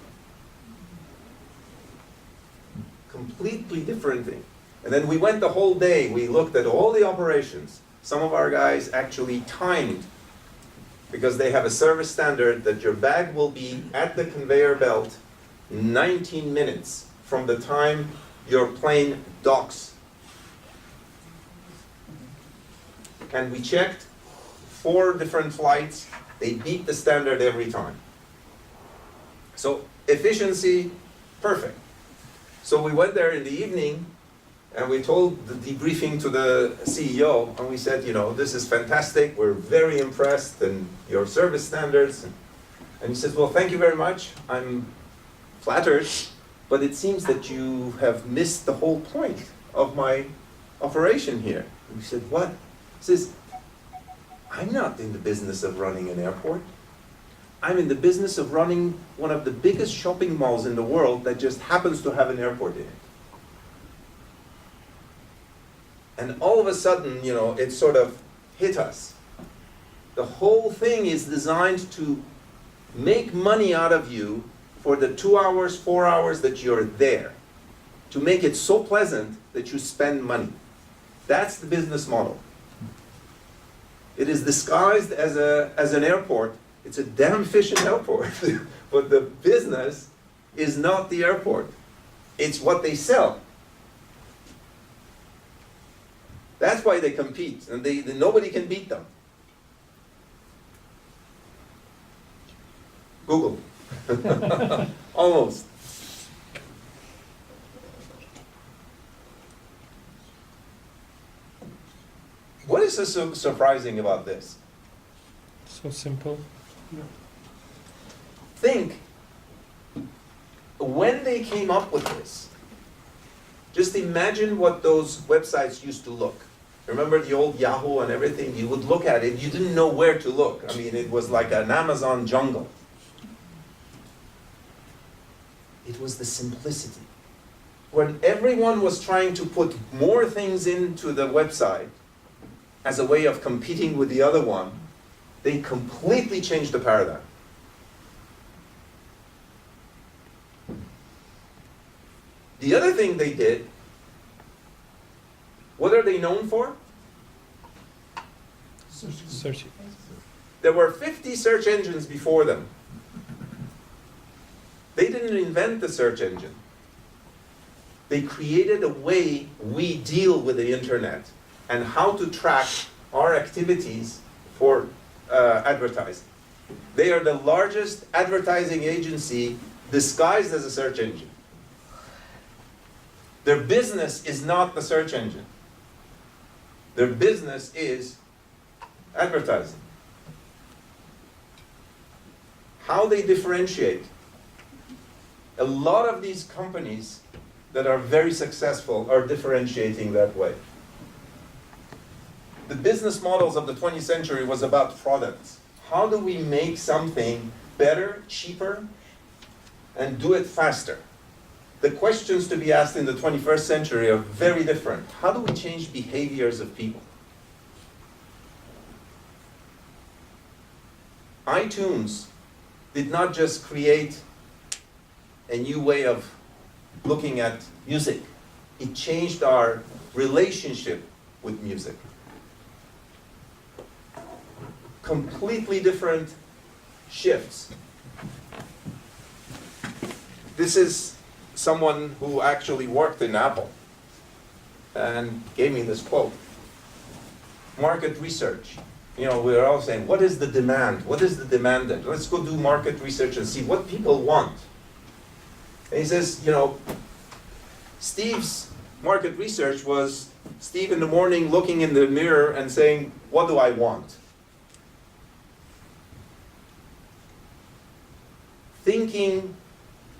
Completely different thing. And then we went the whole day, we looked at all the operations. Some of our guys actually timed, because they have a service standard that your bag will be at the conveyor belt 19 minutes from the time your plane docks. And we checked 4 different flights. They beat the standard every time. So efficiency, perfect. So we went there in the evening and we told the debriefing to the CEO, and we said, you know, this is fantastic, we're very impressed, and your service standards. And he says, well, thank you very much, I'm flattered, but it seems that you have missed the whole point of my operation here. And we said, what? He says, I'm not in the business of running an airport. I'm in the business of running one of the biggest shopping malls in the world that just happens to have an airport in it. And all of a sudden, you know, it sort of hit us. The whole thing is designed to make money out of you for the 2 hours, 4 hours that you're there. To make it so pleasant that you spend money. That's the business model. It is disguised as an airport. It's a damn efficient airport. But the business is not the airport. It's what they sell. That's why they compete, and nobody can beat them. Google. Almost. What is so surprising about this? So simple. Think, when they came up with this, just imagine what those websites used to look. Remember the old Yahoo and everything? You would look at it, you didn't know where to look. I mean, it was like an Amazon jungle. It was the simplicity. When everyone was trying to put more things into the website as a way of competing with the other one, they completely changed the paradigm. The other thing they did, what are they known for? Searching. There were 50 search engines before them. They didn't invent the search engine. They created a way we deal with the internet and how to track our activities for advertising. They are the largest advertising agency disguised as a search engine. Their business is not the search engine. Their business is advertising. How they differentiate. A lot of these companies that are very successful are differentiating that way. The business models of the 20th century was about products. How do we make something better, cheaper, and do it faster? The questions to be asked in the 21st century are very different. How do we change behaviors of people? iTunes did not just create a new way of looking at music. It changed our relationship with music. Completely different shifts. This is someone who actually worked in Apple and gave me this quote. Market research. You know, we're all saying, what is the demand? What is the demanded? Let's go do market research and see what people want. And he says, you know, Steve's market research was Steve in the morning looking in the mirror and saying, what do I want? Thinking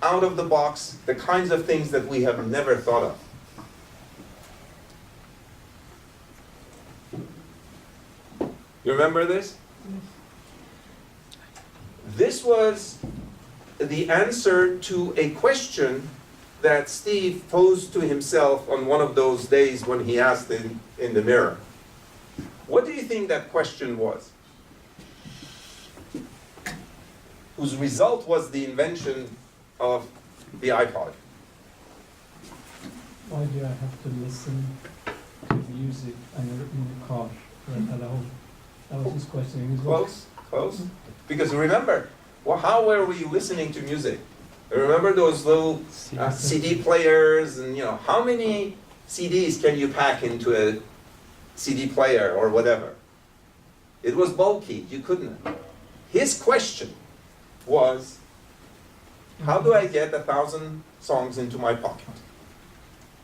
out of the box, the kinds of things that we have never thought of. You remember this? This was the answer to a question that Steve posed to himself on one of those days when he asked in the mirror. What do you think that question was? whose result was the invention of the iPod. Why do I have to listen to music in the car? That was his question. Close, close. Because remember, well, how were we listening to music? Remember those little CD players, and how many CDs can you pack into a CD player or whatever? It was bulky, you couldn't. His question was, how do I get 1,000 songs into my pocket?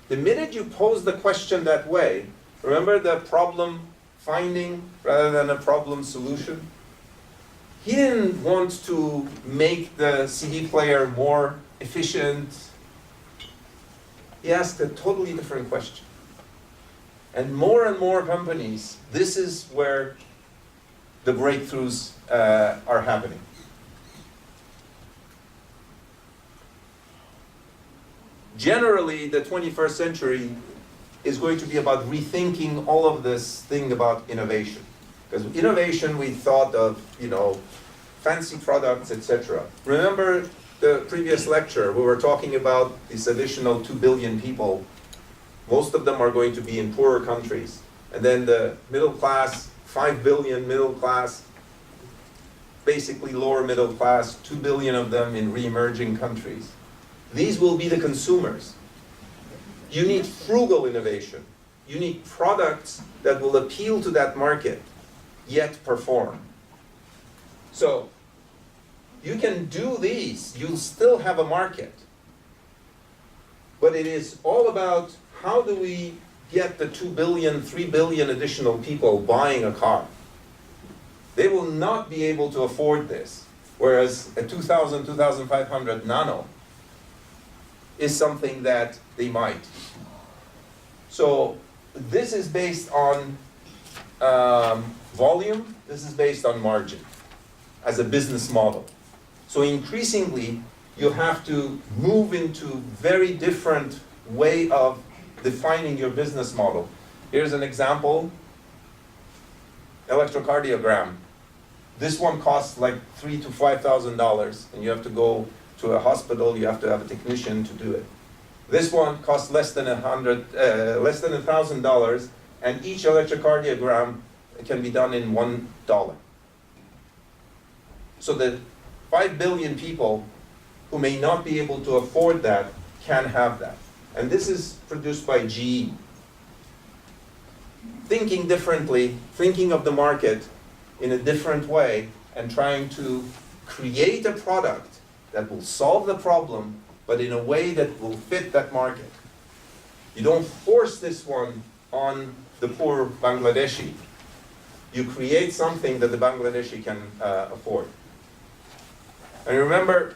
The minute you pose the question that way, remember the problem finding rather than a problem solution? He didn't want to make the CD player more efficient. He asked a totally different question. And more companies, this is where the breakthroughs are happening. Generally, the 21st century is going to be about rethinking all of this thing about innovation. Because innovation, we thought of, fancy products, etc. Remember the previous lecture, we were talking about this additional 2 billion people. Most of them are going to be in poorer countries. And then the middle class, 5 billion middle class, basically lower middle class, 2 billion of them in re-emerging countries. These will be the consumers. You need frugal innovation. You need products that will appeal to that market, yet perform. So, you can do these, you'll still have a market. But it is all about how do we get the 2 billion, 3 billion additional people buying a car. They will not be able to afford this, whereas a 2,000, 2,500 nano is something that they might. So this is based on volume, this is based on margin as a business model. So increasingly, you have to move into very different way of defining your business model. Here's an example, electrocardiogram. This one costs like $3,000 to $5,000, and you have to go to a hospital, you have to have a technician to do it. This one costs less than $1,000, and each electrocardiogram can be done in $1. So the 5 billion people who may not be able to afford that can have that. And this is produced by GE. Thinking differently, thinking of the market in a different way, and trying to create a product that will solve the problem, but in a way that will fit that market. You don't force this one on the poor Bangladeshi. You create something that the Bangladeshi can afford. And remember,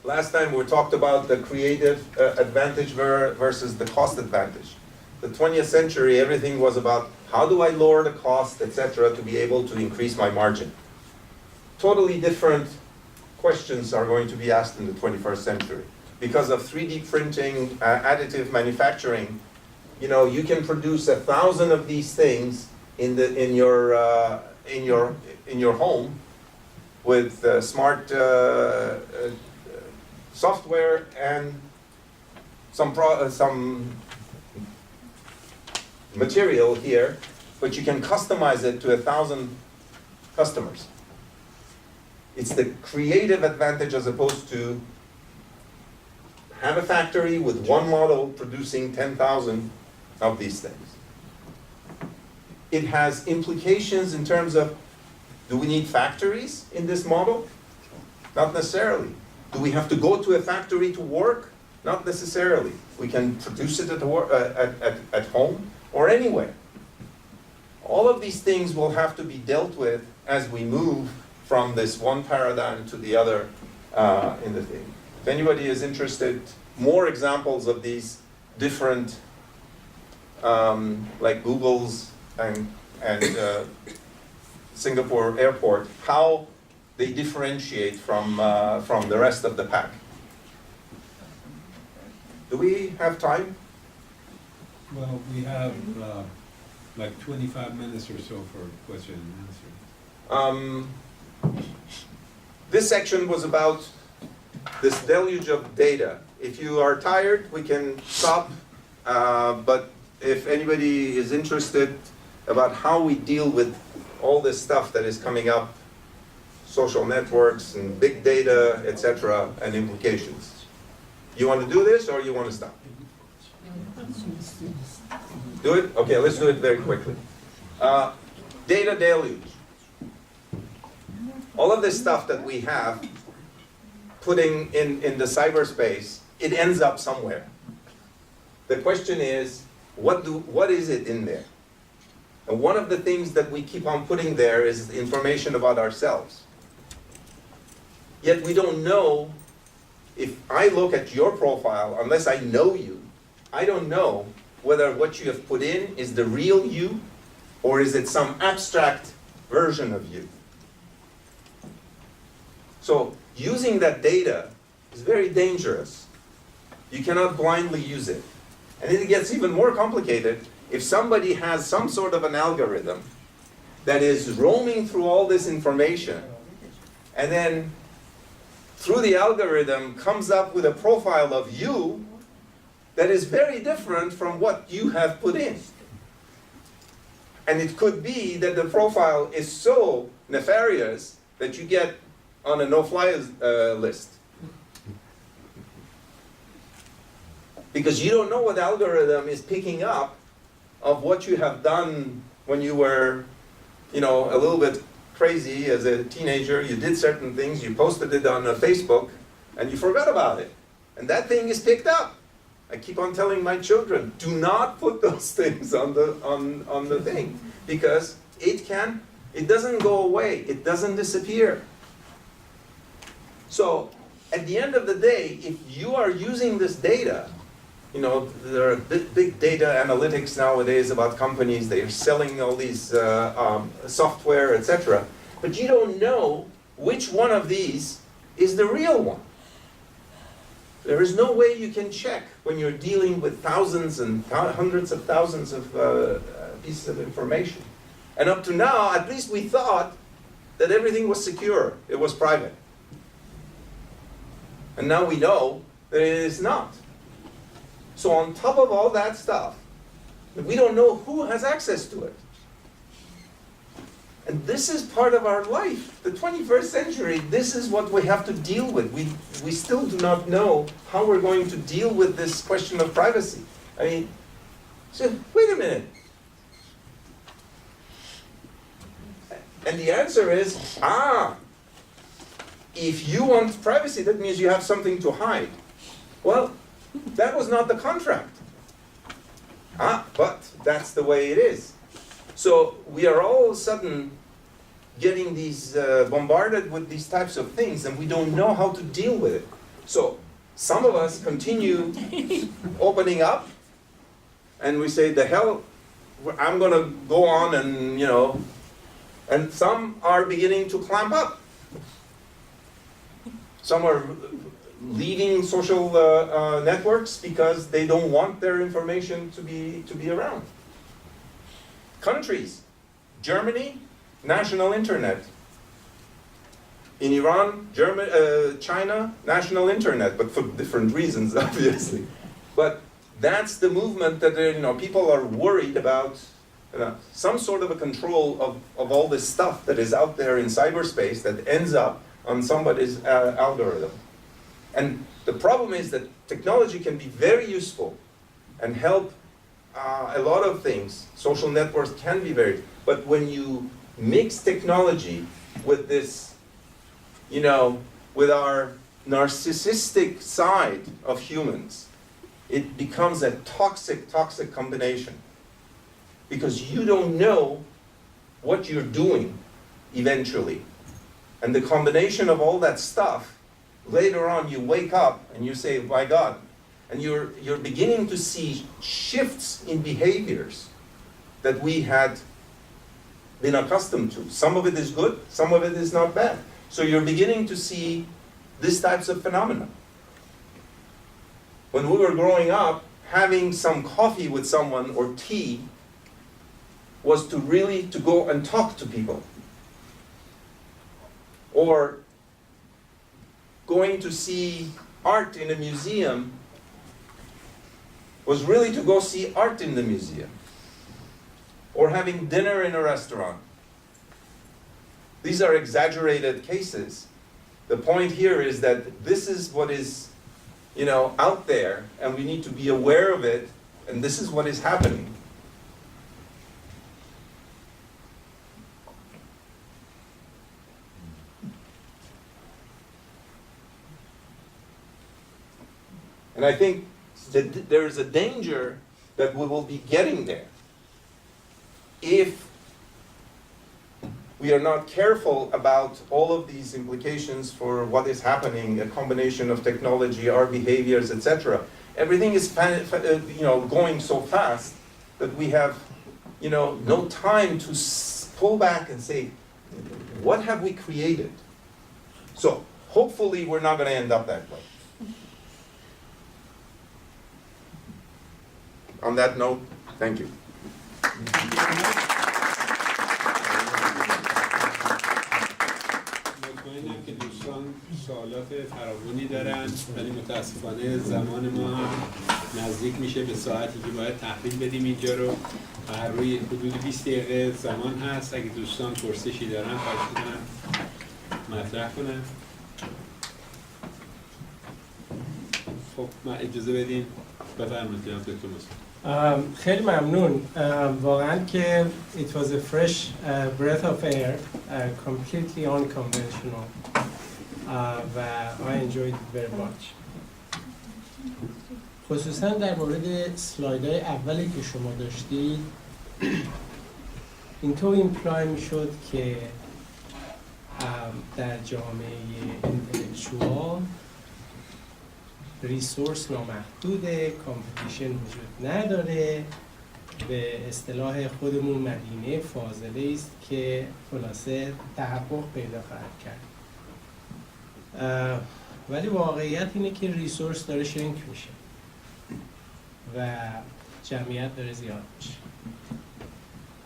last time we talked about the creative advantage versus the cost advantage. The 20th century, everything was about how do I lower the cost, etc., to be able to increase my margin. Totally different questions are going to be asked in the 21st century. Because of 3D printing, additive manufacturing, you can produce 1,000 of these things in your home with smart software and some material here, but you can customize it to 1,000 customers. It's the creative advantage as opposed to have a factory with one model producing 10,000 of these things. It has implications in terms of, do we need factories in this model? Not necessarily. Do we have to go to a factory to work? Not necessarily. We can produce it at home or anywhere. All of these things will have to be dealt with as we move from this one paradigm to the other in the thing. If anybody is interested, more examples of these different, like Google's and Singapore airport, how they differentiate from the rest of the pack. Do we have time? Well, we have like 25 minutes or so for question and answer. this section was about this deluge of data. If you are tired, we can stop, but if anybody is interested about how we deal with all this stuff that is coming up, social networks and big data, etc., and implications. You want to do this or you want to stop? Do it? Okay, let's do it very quickly. Data deluge. All of this stuff that we have putting in the cyberspace, it ends up somewhere. The question is, what is it in there? And one of the things that we keep on putting there is information about ourselves. Yet we don't know, if I look at your profile, unless I know you, I don't know whether what you have put in is the real you, or is it some abstract version of you. So using that data is very dangerous. You cannot blindly use it. And it gets even more complicated if somebody has some sort of an algorithm that is roaming through all this information, and then through the algorithm comes up with a profile of you that is very different from what you have put in. And it could be that the profile is so nefarious that you get on a no-fly list. Because you don't know what algorithm is picking up of what you have done when you were, a little bit crazy as a teenager. You did certain things, you posted it on Facebook, and you forgot about it. And that thing is picked up. I keep on telling my children, do not put those things on the thing, because it doesn't go away, it doesn't disappear. So at the end of the day, if you are using this data, there are big data analytics nowadays about companies, they are selling all these software, etc. But you don't know which one of these is the real one. There is no way you can check when you're dealing with thousands and hundreds of thousands of pieces of information. And up to now, at least we thought that everything was secure, it was private. And now we know that it is not. So on top of all that stuff, we don't know who has access to it. And this is part of our life. The 21st century, this is what we have to deal with. We still do not know how we're going to deal with this question of privacy. I mean, so wait a minute. And the answer is, if you want privacy, that means you have something to hide. Well, that was not the contract. But that's the way it is. So we are all of a sudden getting these bombarded with these types of things, and we don't know how to deal with it. So some of us continue opening up, and we say, the hell, I'm going to go on and, and some are beginning to clamp up. Some are leaving social networks because they don't want their information to be around. Countries, Germany, national internet. In Iran, China, national internet, but for different reasons, obviously. But that's the movement that people are worried about. Some sort of a control of all this stuff that is out there in cyberspace that ends up on somebody's algorithm. And the problem is that technology can be very useful and help a lot of things. Social networks can be but when you mix technology with this, with our narcissistic side of humans, it becomes a toxic combination. Because you don't know what you're doing eventually. And the combination of all that stuff, later on you wake up and you say, my God, and you're beginning to see shifts in behaviors that we had been accustomed to. Some of it is good, some of it is not bad. So you're beginning to see these types of phenomena. When we were growing up, having some coffee with someone or tea was to go and talk to people. Or going to see art in a museum was really to go see art in the museum, or having dinner in a restaurant. These are exaggerated cases. The point here is that this is what is, out there, and we need to be aware of it, and this is what is happening. And I think that there is a danger that we will be getting there if we are not careful about all of these implications for what is happening, a combination of technology, our behaviors, etc. Everything is going so fast that we have no time to pull back and say, what have we created? So hopefully we're not going to end up that way. On that note, thank you. مطمئنم که دوستان سوالات فراوانی دارن، ولی متاسفانه زمان ما نزدیک میشه به ساعتی که باید تحویل بدیم اینجا رو. هر روی حدود 20 دقیقه زمان هست. اگه دوستان پرسشی دارن خواهش می‌کنم مطرح کنن. خب من اجازه بدین بفرمایید جناب دکتر مصطفی. خیلی ممنون. واقعا که it was a fresh breath of air, completely unconventional, و I enjoyed it very much. خصوصا در مورد سلایدهای اولی که شما داشتید اینطور ایمپلای میشد که در جامعه انتلکچوال ریسورس نامحدوده، کامپتیشن وجود نداره، به اصطلاح خودمون مدینه فاضله است که خلاصه تحقق پیدا خواهد کرد. ولی واقعیت اینه که ریسورس داره شرینک میشه و جمعیت داره زیاد میشه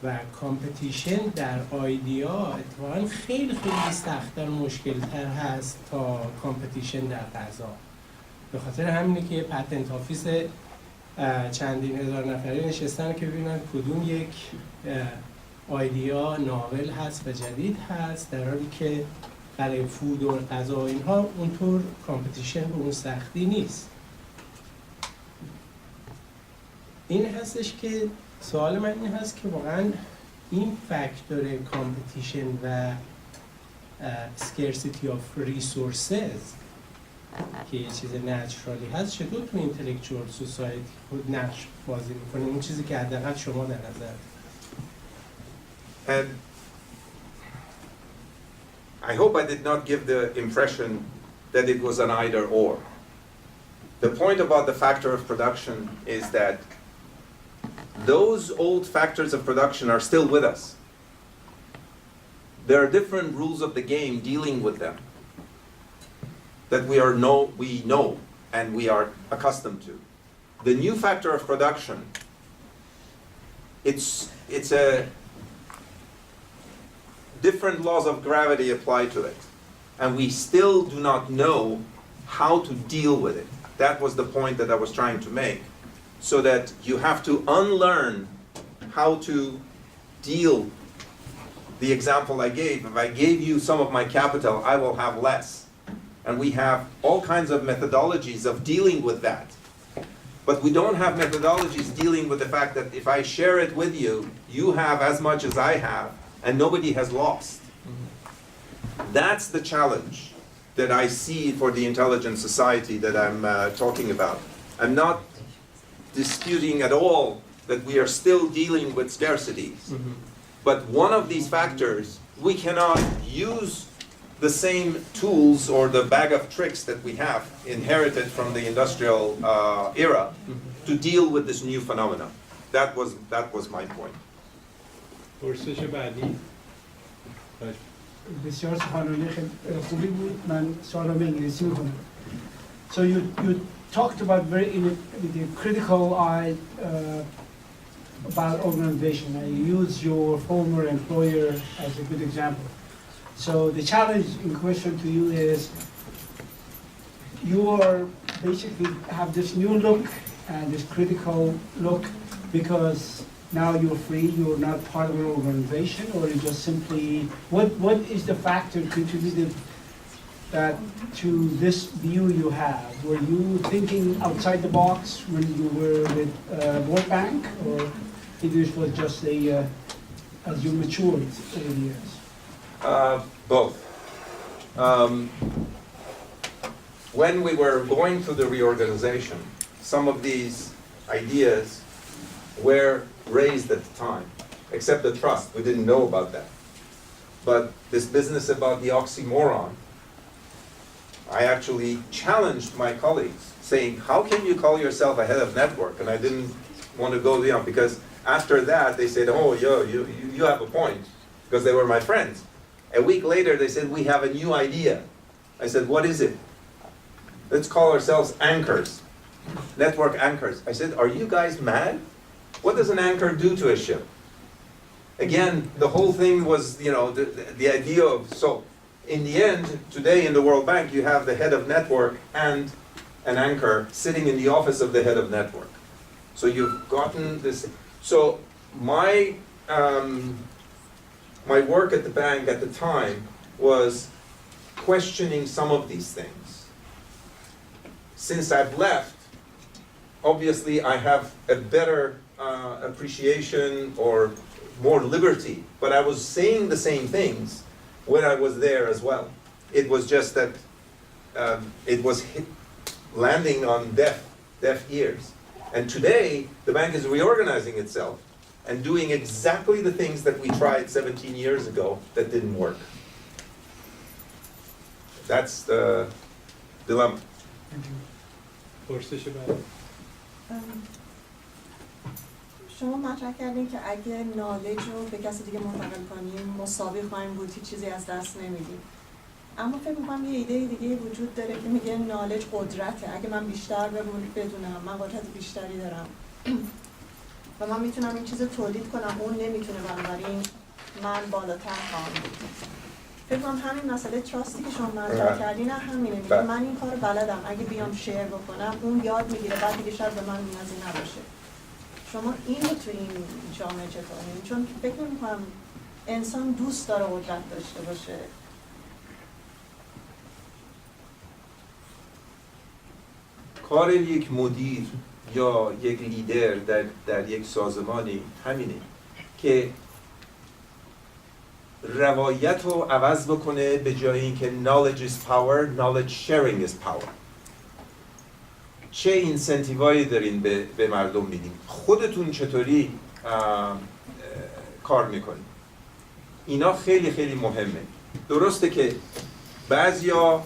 و کامپتیشن در آیدیا اتفاقا خیلی سخت‌تر و مشکل‌تر هست تا کامپتیشن در غذا. به خاطر همینه که پتنت آفیس چندین هزار نفری نشستن که ببینن کدوم یک آیدیا ناول هست و جدید هست، در حالی که برای فود و غذا و اینها اونطور کامپتیشن به اون سختی نیست. این هستش که سوال من این هست که واقعا این فاکتور کامپتیشن و scarcity of resources که یه چیز نچرالی هست چطور تو اینتלקچوال سوسایتی خود نقش بازی میکنه؟ اون چیزی که حداقل شما در نظر. And I hope I did not give the impression that it was an either or. The point about the factor of production is that those old factors of production are still with us. There are different rules of the game dealing with them that we know and we are accustomed to. The new factor of production, it's a different laws of gravity apply to it, and we still do not know how to deal with it. That was the point that I was trying to make, so that you have to unlearn how to deal. The example I gave, if I gave you some of my capital, I will have less. And we have all kinds of methodologies of dealing with that. But we don't have methodologies dealing with the fact that if I share it with you, you have as much as I have, and nobody has lost. That's the challenge that I see for the intelligent society that I'm talking about. I'm not disputing at all that we are still dealing with scarcities. But one of these factors, we cannot use the same tools or the bag of tricks that we have inherited from the industrial era to deal with this new phenomenon. That was my point. پرسش بعدی. بسیار سخنرانی خیلی خوبی بود. من سوالم انگلیسی میکنم. So you talked about with a critical eye about organization, and you used your former employer as a good example. So the challenge in question to you is, you are basically have this new look and this critical look because now you're free, you're not part of an organization, or you just simply, what is the factor contributed that to this view you have? Were you thinking outside the box when you were with World Bank, or it was just as you matured over the years? Both. When we were going through the reorganization, some of these ideas were raised at the time, except the trust. We didn't know about that. But this business about the oxymoron, I actually challenged my colleagues, saying, how can you call yourself a head of network? And I didn't want to go beyond, because after that, they said, oh, you have a point, because they were my friends. A week later, they said, we have a new idea. I said, what is it? Let's call ourselves anchors, network anchors. I said, are you guys mad? What does an anchor do to a ship? Again, the whole thing was, the idea of, so in the end, today in the World Bank, you have the head of network and an anchor sitting in the office of the head of network. So you've gotten this. So my work at the bank at the time was questioning some of these things. Since I've left, obviously I have a better appreciation or more liberty, but I was saying the same things when I was there as well. It was just that it was landing on deaf ears. And today, the bank is reorganizing itself and doing exactly the things that we tried 17 years ago that didn't work. That's the dilemma. پرسش بعد. شما مطرح کردین که اگه نالج رو به کسی دیگه منتقل کنیم مساوی خواهیم بود، هیچ چیزی از دست نمیدیم. اما فکر می‌کنم یه ایده دیگه وجود داره که میگه نالج قدرته. اگه من بیشتر بدونم، من قدرت بیشتری دارم و من میتونم این چیز تولید کنم، اون نمیتونه، بنابراین من بالاتر خواهم بود. فکر کنم همین مسئله تراستی که شما مطرح کردین همینه. میگه من این کارو بلدم، اگه بیام شیر بکنم اون یاد میگیره، بعد دیگه شاید به من نیازی نباشه. شما اینو تو این جامعه چطورین؟ چون فکر نمی‌کنم انسان دوست داره قدرت داشته باشه. کار یک مدیر یا یک لیدر در یک سازمانی همینه که روایت رو عوض بکنه، به جای اینکه knowledge is power, knowledge sharing is power. چه اینسنتیوایی دارین به مردم میدین؟ خودتون چطوری کار میکنین؟ اینا خیلی خیلی مهمه. درسته که بعضیا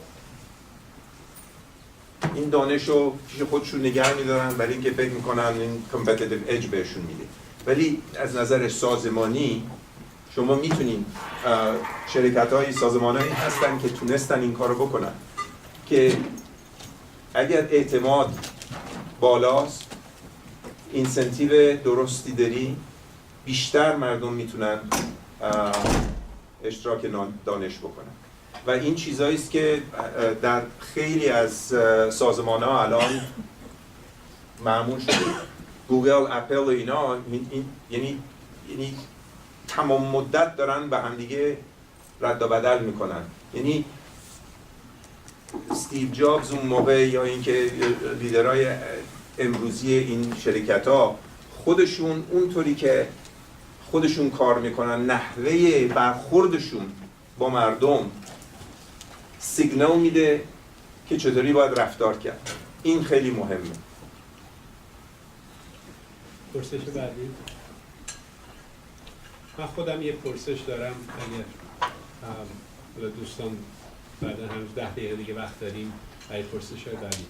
این دانش رو پیش خودشون نگه میدارن برای اینکه فکر میکنن این competitive edge بهشون میده، ولی از نظر سازمانی شما میتونین شرکت‌های سازمانایی هستن که تونستن این کارو بکنن که اگر اعتماد بالاست، اینسنتیو درستی داری، بیشتر مردم میتونن اشتراک دانش بکنن و این چیزایی است که در خیلی از سازمان‌ها الان معمول شده. گوگل، اپل و اینا یعنی تمام مدت دارن به همدیگه رد و بدل میکنن. یعنی استیو جابز اون موقع یا اینکه لیدرهای امروزی این شرکت‌ها خودشون اونطوری که خودشون کار میکنن، نحوه برخوردشون با مردم سیگنال میده که چطوری باید رفتار کرد. این خیلی مهمه. پرسش بعدی. من خودم یه پرسش دارم، اگر دوستان بعدا هنوز 10 دقیقه دیگه وقت داریم برای پرسش‌های بعدی.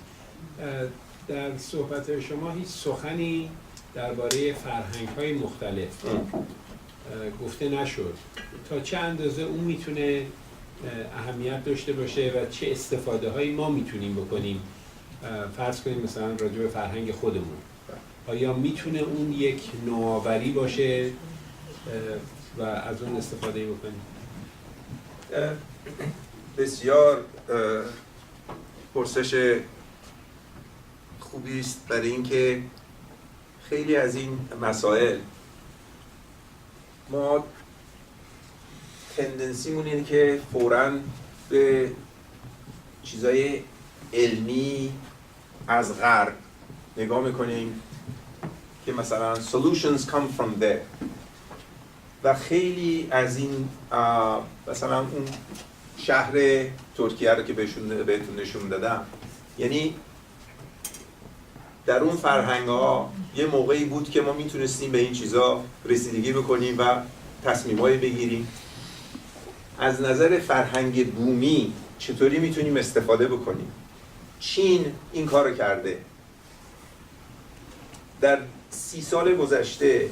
در صحبت شما هیچ سخنی درباره فرهنگ‌های مختلف گفته نشد. تا چه اندازه اون میتونه اهمیت داشته باشه و چه استفاده‌هایی ما میتونیم بکنیم؟ فرض کنیم مثلا راجع به فرهنگ خودمون، آیا میتونه اون یک نوآوری باشه و از اون استفاده بکنیم؟ بسیار پرسش خوبی است برای اینکه خیلی از این مسائل ما تندنسیمون اینه که فوراً به چیزای علمی از غرب نگاه میکنیم که مثلا solutions come from there و خیلی از این مثلا اون شهر ترکیه رو که بهتون نشون دادم، یعنی در اون فرهنگ ها یه موقعی بود که ما میتونستیم به این چیزا رسیدگی بکنیم و تصمیمایی بگیریم. از نظر فرهنگ بومی چطوری میتونیم استفاده بکنیم؟ چین این کارو کرده. در 30 سال گذشته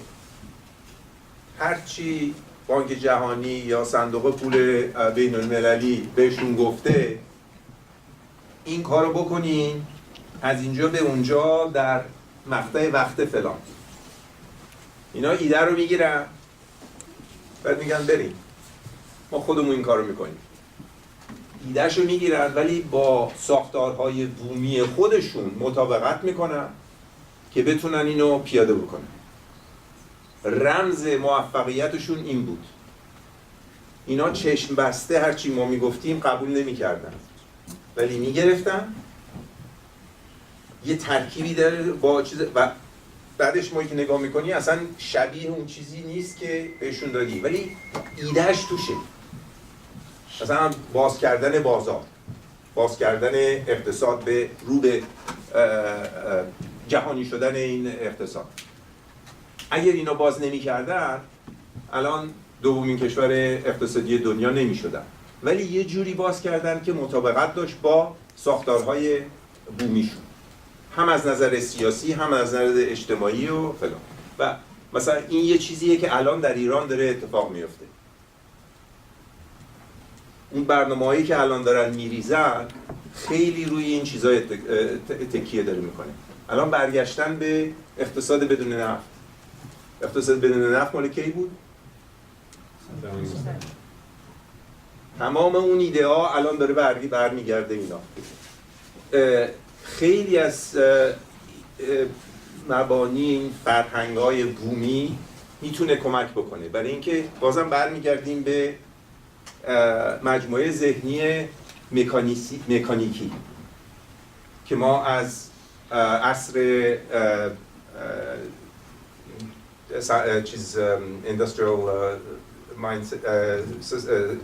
هرچی بانک جهانی یا صندوق پول بین المللی بهشون گفته این کارو بکنین، از اینجا به اونجا در مقطع وقت فلان، اینا ایده رو میگیرن بعد میگن بریم ما خودمون این کارو میکنیم. ایدهشو میگیرن ولی با ساختارهای بومی خودشون مطابقت میکنن که بتونن اینو پیاده بکنن. رمز موفقیتشون این بود. اینا چشم بسته هرچی ما میگفتیم قبول نمیکردن ولی میگرفتن، یه ترکیبی داره با چیز و بعدش ما که نگاه میکنی اصلا شبیه اون چیزی نیست که بهشون دادی ولی ایدهش توشه. مثلا باز کردن بازار، باز کردن اقتصاد به رو به جهانی شدن این اقتصاد. اگر اینا باز نمی کردن الان دومین کشور اقتصادی دنیا نمی شدن، ولی یه جوری باز کردن که مطابقت داشت با ساختارهای بومیشون، هم از نظر سیاسی هم از نظر اجتماعی و فلان. و مثلا این یه چیزیه که الان در ایران داره اتفاق میفته. اون برنامه‌هایی که الان دارن میریزن خیلی روی این چیزا تکیه داره میکنه. الان برگشتن به اقتصاد بدون نفت. اقتصاد بدون نفت مال کی بود؟ تمام اون ایده ها الان داره برمیگرده اینا. خیلی از مبانی این فرهنگ‌های بومی میتونه کمک بکنه برای اینکه بازم برمیگردیم به مجموعه ذهنی مکانیکی که ما از عصر industrial mindset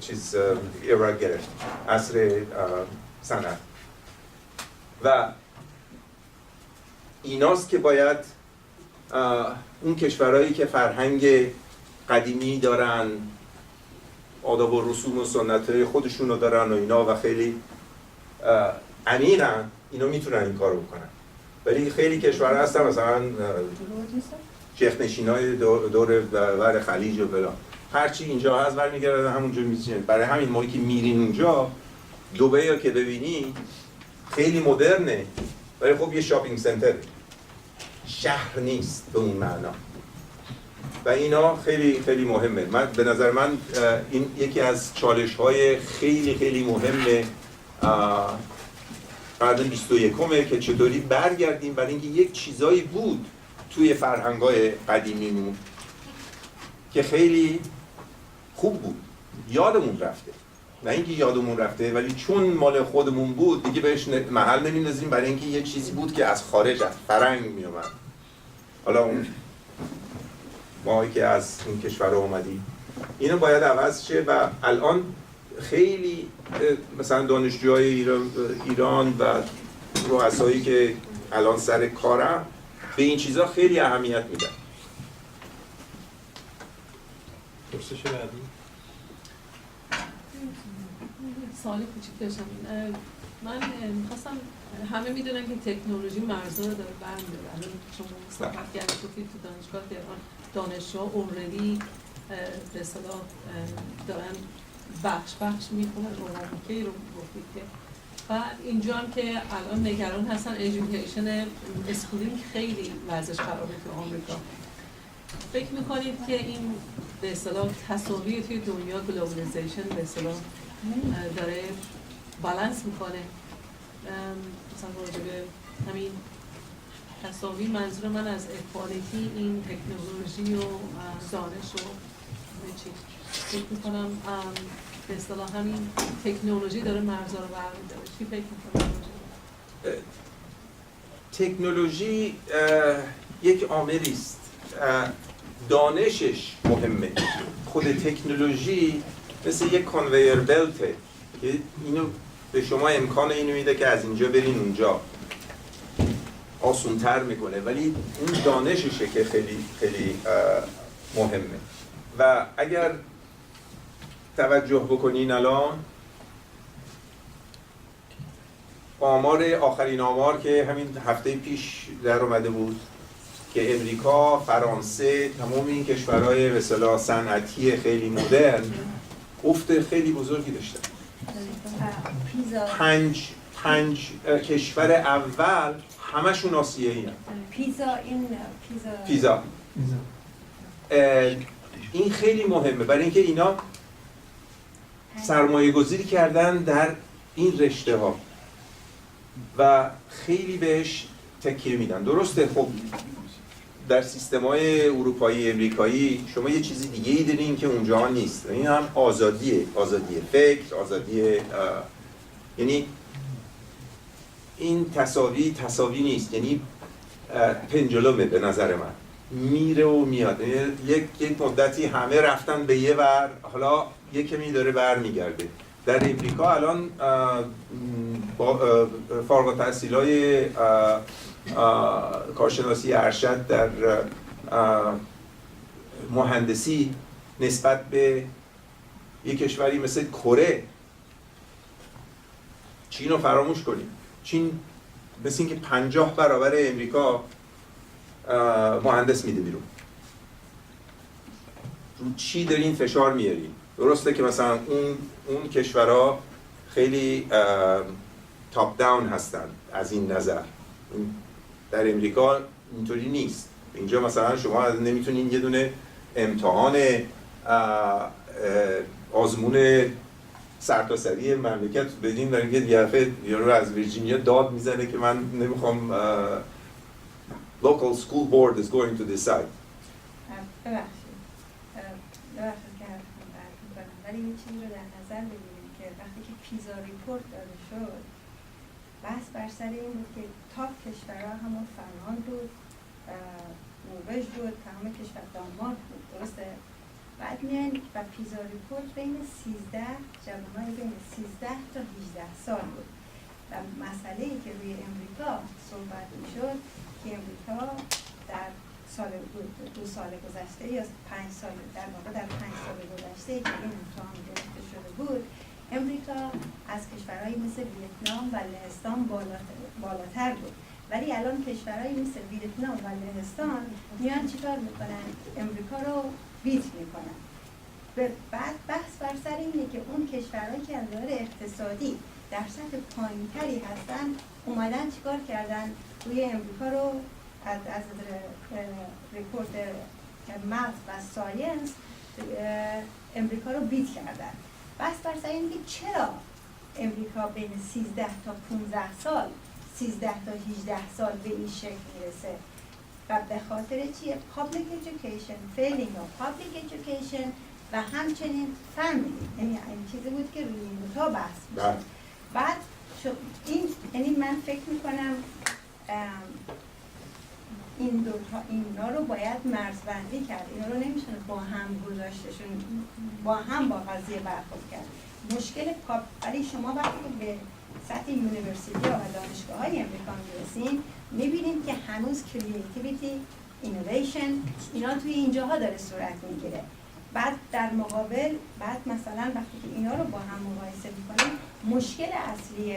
چیز ایرا گرفت، عصر صنعت و ایناست که باید اون کشورهایی که فرهنگ قدیمی دارن، آداب و رسوم و سنت‌های خودشون رو دارن و اینا و خیلی عمیقن، اینا میتونن این کارو بکنن. ولی خیلی کشورها هستن مثلا شیخ‌نشینای دور ور خلیج و فلان، هرچی اینجا هست برمیگردن همونجا میشن. برای همین ما که میرین اونجا دبی رو که ببینی خیلی مدرنه ولی خب یه شاپینگ سنتر، شهر نیست به اون معنا و اینا خیلی خیلی مهمه. من به نظر من این یکی از چالش‌های خیلی خیلی مهم قرن 21 که چطوری برگردیم برای اینکه یک چیزایی بود توی فرهنگ‌های قدیمیمون که خیلی خوب بود یادمون رفته، نه اینکه یادمون رفته ولی چون مال خودمون بود دیگه بهش محل نمی‌ندازیم برای اینکه یه چیزی بود که از خارج از فرنگ میومد. حالا اون ما که از این کشور اومدیم اینو باید عوض شه و الان خیلی مثلا دانشجوهای ایران و رؤسایی که الان سر کارن به این چیزا خیلی اهمیت میدن. پرسش بعدی سوالی کوچیک داشتم. من می‌خواستم، همه میدونن که تکنولوژی مرزها رو داره برمی‌داره. الان شما صحبت کردید گفتید تو دانشگاه تهران دانشجوها اوردی به اصطلاح دارن بخش میخونن اوراموکی رو گفتید که بعد اینجا هم که الان نگران هستن ایژوکیشن اسکولینگ خیلی وضعش خرابه تو آمریکا. فکر میکنید که این به اصطلاح تصاویر توی دنیا گلوبالیزیشن به اصطلاح داره بالانس میکنه مثلا راجع به همین تساوی، منظور من از اکوالیتی این تکنولوژی و دانش و چی فکر میکنم به اصطلاح همین تکنولوژی داره مرزا رو برمی‌داره. چی فکر میکنم؟ تکنولوژی یک عاملی است، دانشش مهمه. خود تکنولوژی مثل یک کانویر بلته که اینو به شما امکان اینو میده که از اینجا برین اونجا، آسون‌تر میکنه، ولی اون دانششه که خیلی خیلی مهمه. و اگر توجه بکنین الان آخرین آمار که همین هفته پیش در اومده بود که امریکا، فرانسه، تمام این کشورهای به اصطلاح صنعتی خیلی مدرن افت خیلی بزرگی داشتن. پنج کشور اول همشون آسیایی هستن. پیزا این خیلی مهمه برای اینکه اینا سرمایه گذاری کردن در این رشته ها و خیلی بهش تکیه میدن. درسته خب در سیستم‌های اروپایی امریکایی شما یه چیزی دیگه ای دارین که اونجا نیست. این هم آزادی فکر، یعنی این تساوی نیست، یعنی پنجلومه به نظر من، میره و میاد. یک مدتی همه رفتن به یه ور، حالا یک کمی داره برمیگرده. در امریکا الان فارغ التحصیلای کارشناسی ارشد در مهندسی نسبت به یک کشوری مثل کره، چین رو فراموش کنیم، چین مثل اینکه 50 برابر امریکا مهندس میده بیرون. رو چی دارین فشار میارین؟ درسته که مثلا اون کشورها خیلی تاپ داون هستن از این نظر، در امریکا اینطوری نیست. اینجا مثلا شما نمیتونین یه دونه امتحان آزمون سرتاسری مملکت بدین در اینکه یه دفعه یارو از ویرجینیا داد میزنه که من نمیخوام local school board is going to decide. ببخشید که حرفتون قطع میکنم، ولی این چیزی رو در نظر بگیریم که وقتی که پیزا ریپورت داده شد، بحث بر سر این بود که تاپ کشورها همون فنلاند بود، نروژ بود، تمام کشور دانمارک بود، درسته؟ بعد میاین و پیزا ریپورت بین 13 جوانای بین 13 تا 18 سال بود و مسئله‌ای که روی امریکا صحبت میشد که امریکا در دو سال گذشته یا 5 سال، در واقع در 5 سال گذشته که این امتحان گرفته شده بود، امریکا از کشورهایی مثل ویتنام و لهستان بالاتر بود. ولی الان کشورهایی مثل ویتنام و لهستان میان چیکار میکنن؟ امریکا رو بیت میکنن. بعد بحث بر سر اینه که اون کشورهایی که از نظر اقتصادی در سطح پایینتری هستن اومدن چیکار کردن؟ روی امریکا رو از ریپورت ماث و ساینس امریکا رو بیت کردن. بحث بر سر اینه که چرا امریکا بین 13 تا 15 سال 13 تا 18 سال به این شکل میرسه و به خاطر چیه؟ public education، failing of public education و همچنین family. یعنی این چیزی بود که روی این دوتا بحث میشه. بعد یعنی من فکر میکنم اینا رو باید مرزبندی کرد، اینا رو نمیشه با هم گذاشتشون، با هم با قضیه برخورد کرد. مشکل ولی شما وقتی به سطح یونیورسیتی و دانشگاه های امریکا میرسیم میبینیم که هنوز کریتیویتی، اینویشن اینا توی اینجاها داره صورت میگیره. بعد در مقابل بعد مثلا وقتی که اینا رو با هم مقایسه میکنیم، مشکل اصلی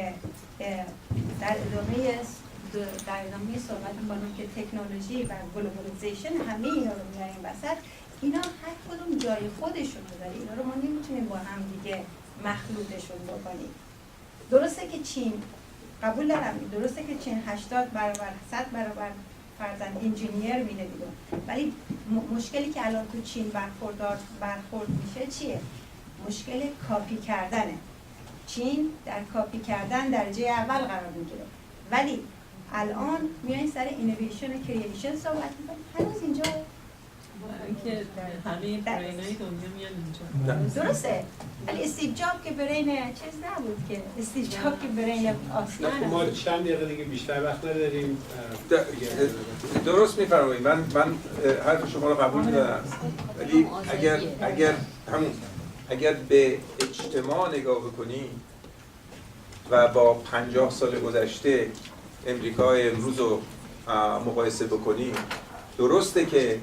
در ادامه صحبت میکنم که تکنولوژی و گلوبالیزیشن همه اینا رو میاریم وسط. اینا هر کدوم جای خودشون رو داره، اینا رو ما نمیتونیم با هم دیگه مخلوطشون بکنیم. درسته که چین، قبول دارم، درسته که چین 80 برابر 100 برابر فرزند انجینیر میده بیرون، ولی مشکلی که الان تو چین برخورد میشه چیه؟ مشکل کاپی کردنه. چین در کاپی کردن درجه اول قرار میگیره، ولی الان میایین سر اینویشن و کرییشن صحبت میکنیم، هنوز اینجا که همه برینای دنیا میان اینجا. درسته، ولی استیو جاب که برین چیز نبود که، استیو جاب که برین آسیا نه، ما نبود. چند دقیقه دیگه بیشتر وقت نداریم. درست میفرمایید. من حرف شما رو قبول دارم، ولی اگر به اجتماع نگاه بکنی و با 50 سال گذشته امریکای امروز رو مقایسه بکنی، درسته که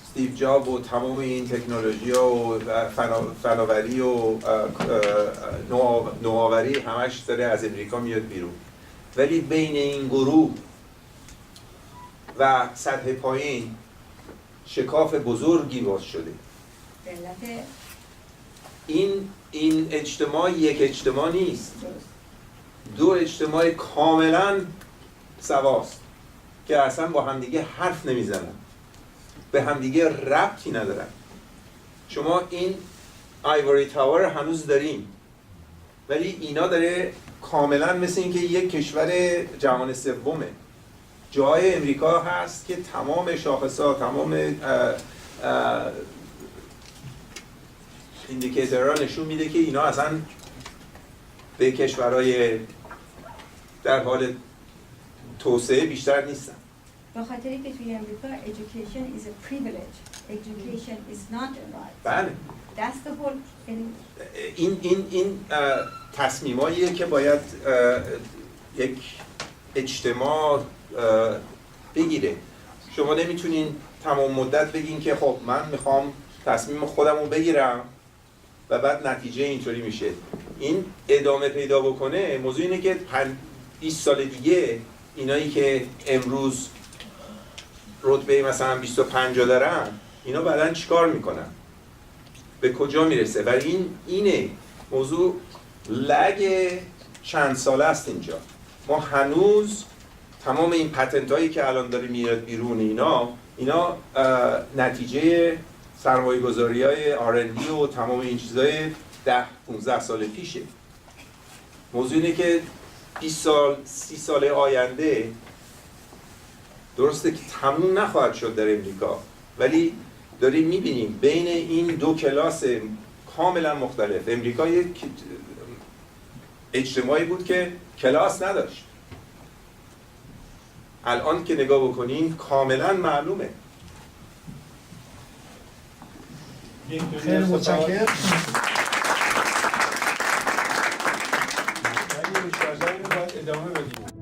استیو جاب و تمام این تکنولوژی و فناوری و نوآوری همش داره از امریکا میاد بیرون، ولی بین این گروه و سطح پایین شکاف بزرگی باز شده. علت این اجتماع یک اجتماع نیست، دو اجتماع کاملا سواست که اصلا با همدیگه حرف نمیزنن، به همدیگه ربطی ندارن. شما این آیوری تاور هنوز داریم، ولی اینا داره کاملا مثل اینکه یک کشور جهان سومه. جای امریکا هست که تمام شاخص‌ها، تمام ایندیکیتورها نشون میده که اینا اصلا به کشورهای در حال توسعه بیشتر نیستن. به خاطری که توی امریکا education is a privilege, education is not a right. بله. That's the whole این تصمیماییه که باید یک اجتماع بگیره. شما نمیتونین تمام مدت بگین که خب من میخوام تصمیم خودم رو بگیرم و بعد نتیجه اینطوری میشه. این ادامه پیدا بکنه. موضوع اینه که 20 سال دیگه اینایی که امروز رتبه مثلا 25 دارن، اینا بعداً چیکار میکنن؟ به کجا میرسه؟ و اینه موضوع. لگ چند ساله است اینجا. ما هنوز تمام این پتنت هایی که الان داره میاد بیرون، اینا نتیجه سرمایه گذاری های R&D و تمام این چیزای 10-15 سال پیشه. موضوع اینه که 20 سال 30 سال آینده درسته که تموم نخواهد شد در امریکا، ولی داریم میبینیم بین این دو کلاس کاملا مختلف. امریکا یک اجتماعی بود که کلاس نداشت. الان که نگاه بکنین کاملا معلومه. خیلی متشکرم. ولی ان شاءالله اینو باید ادامه بدیم.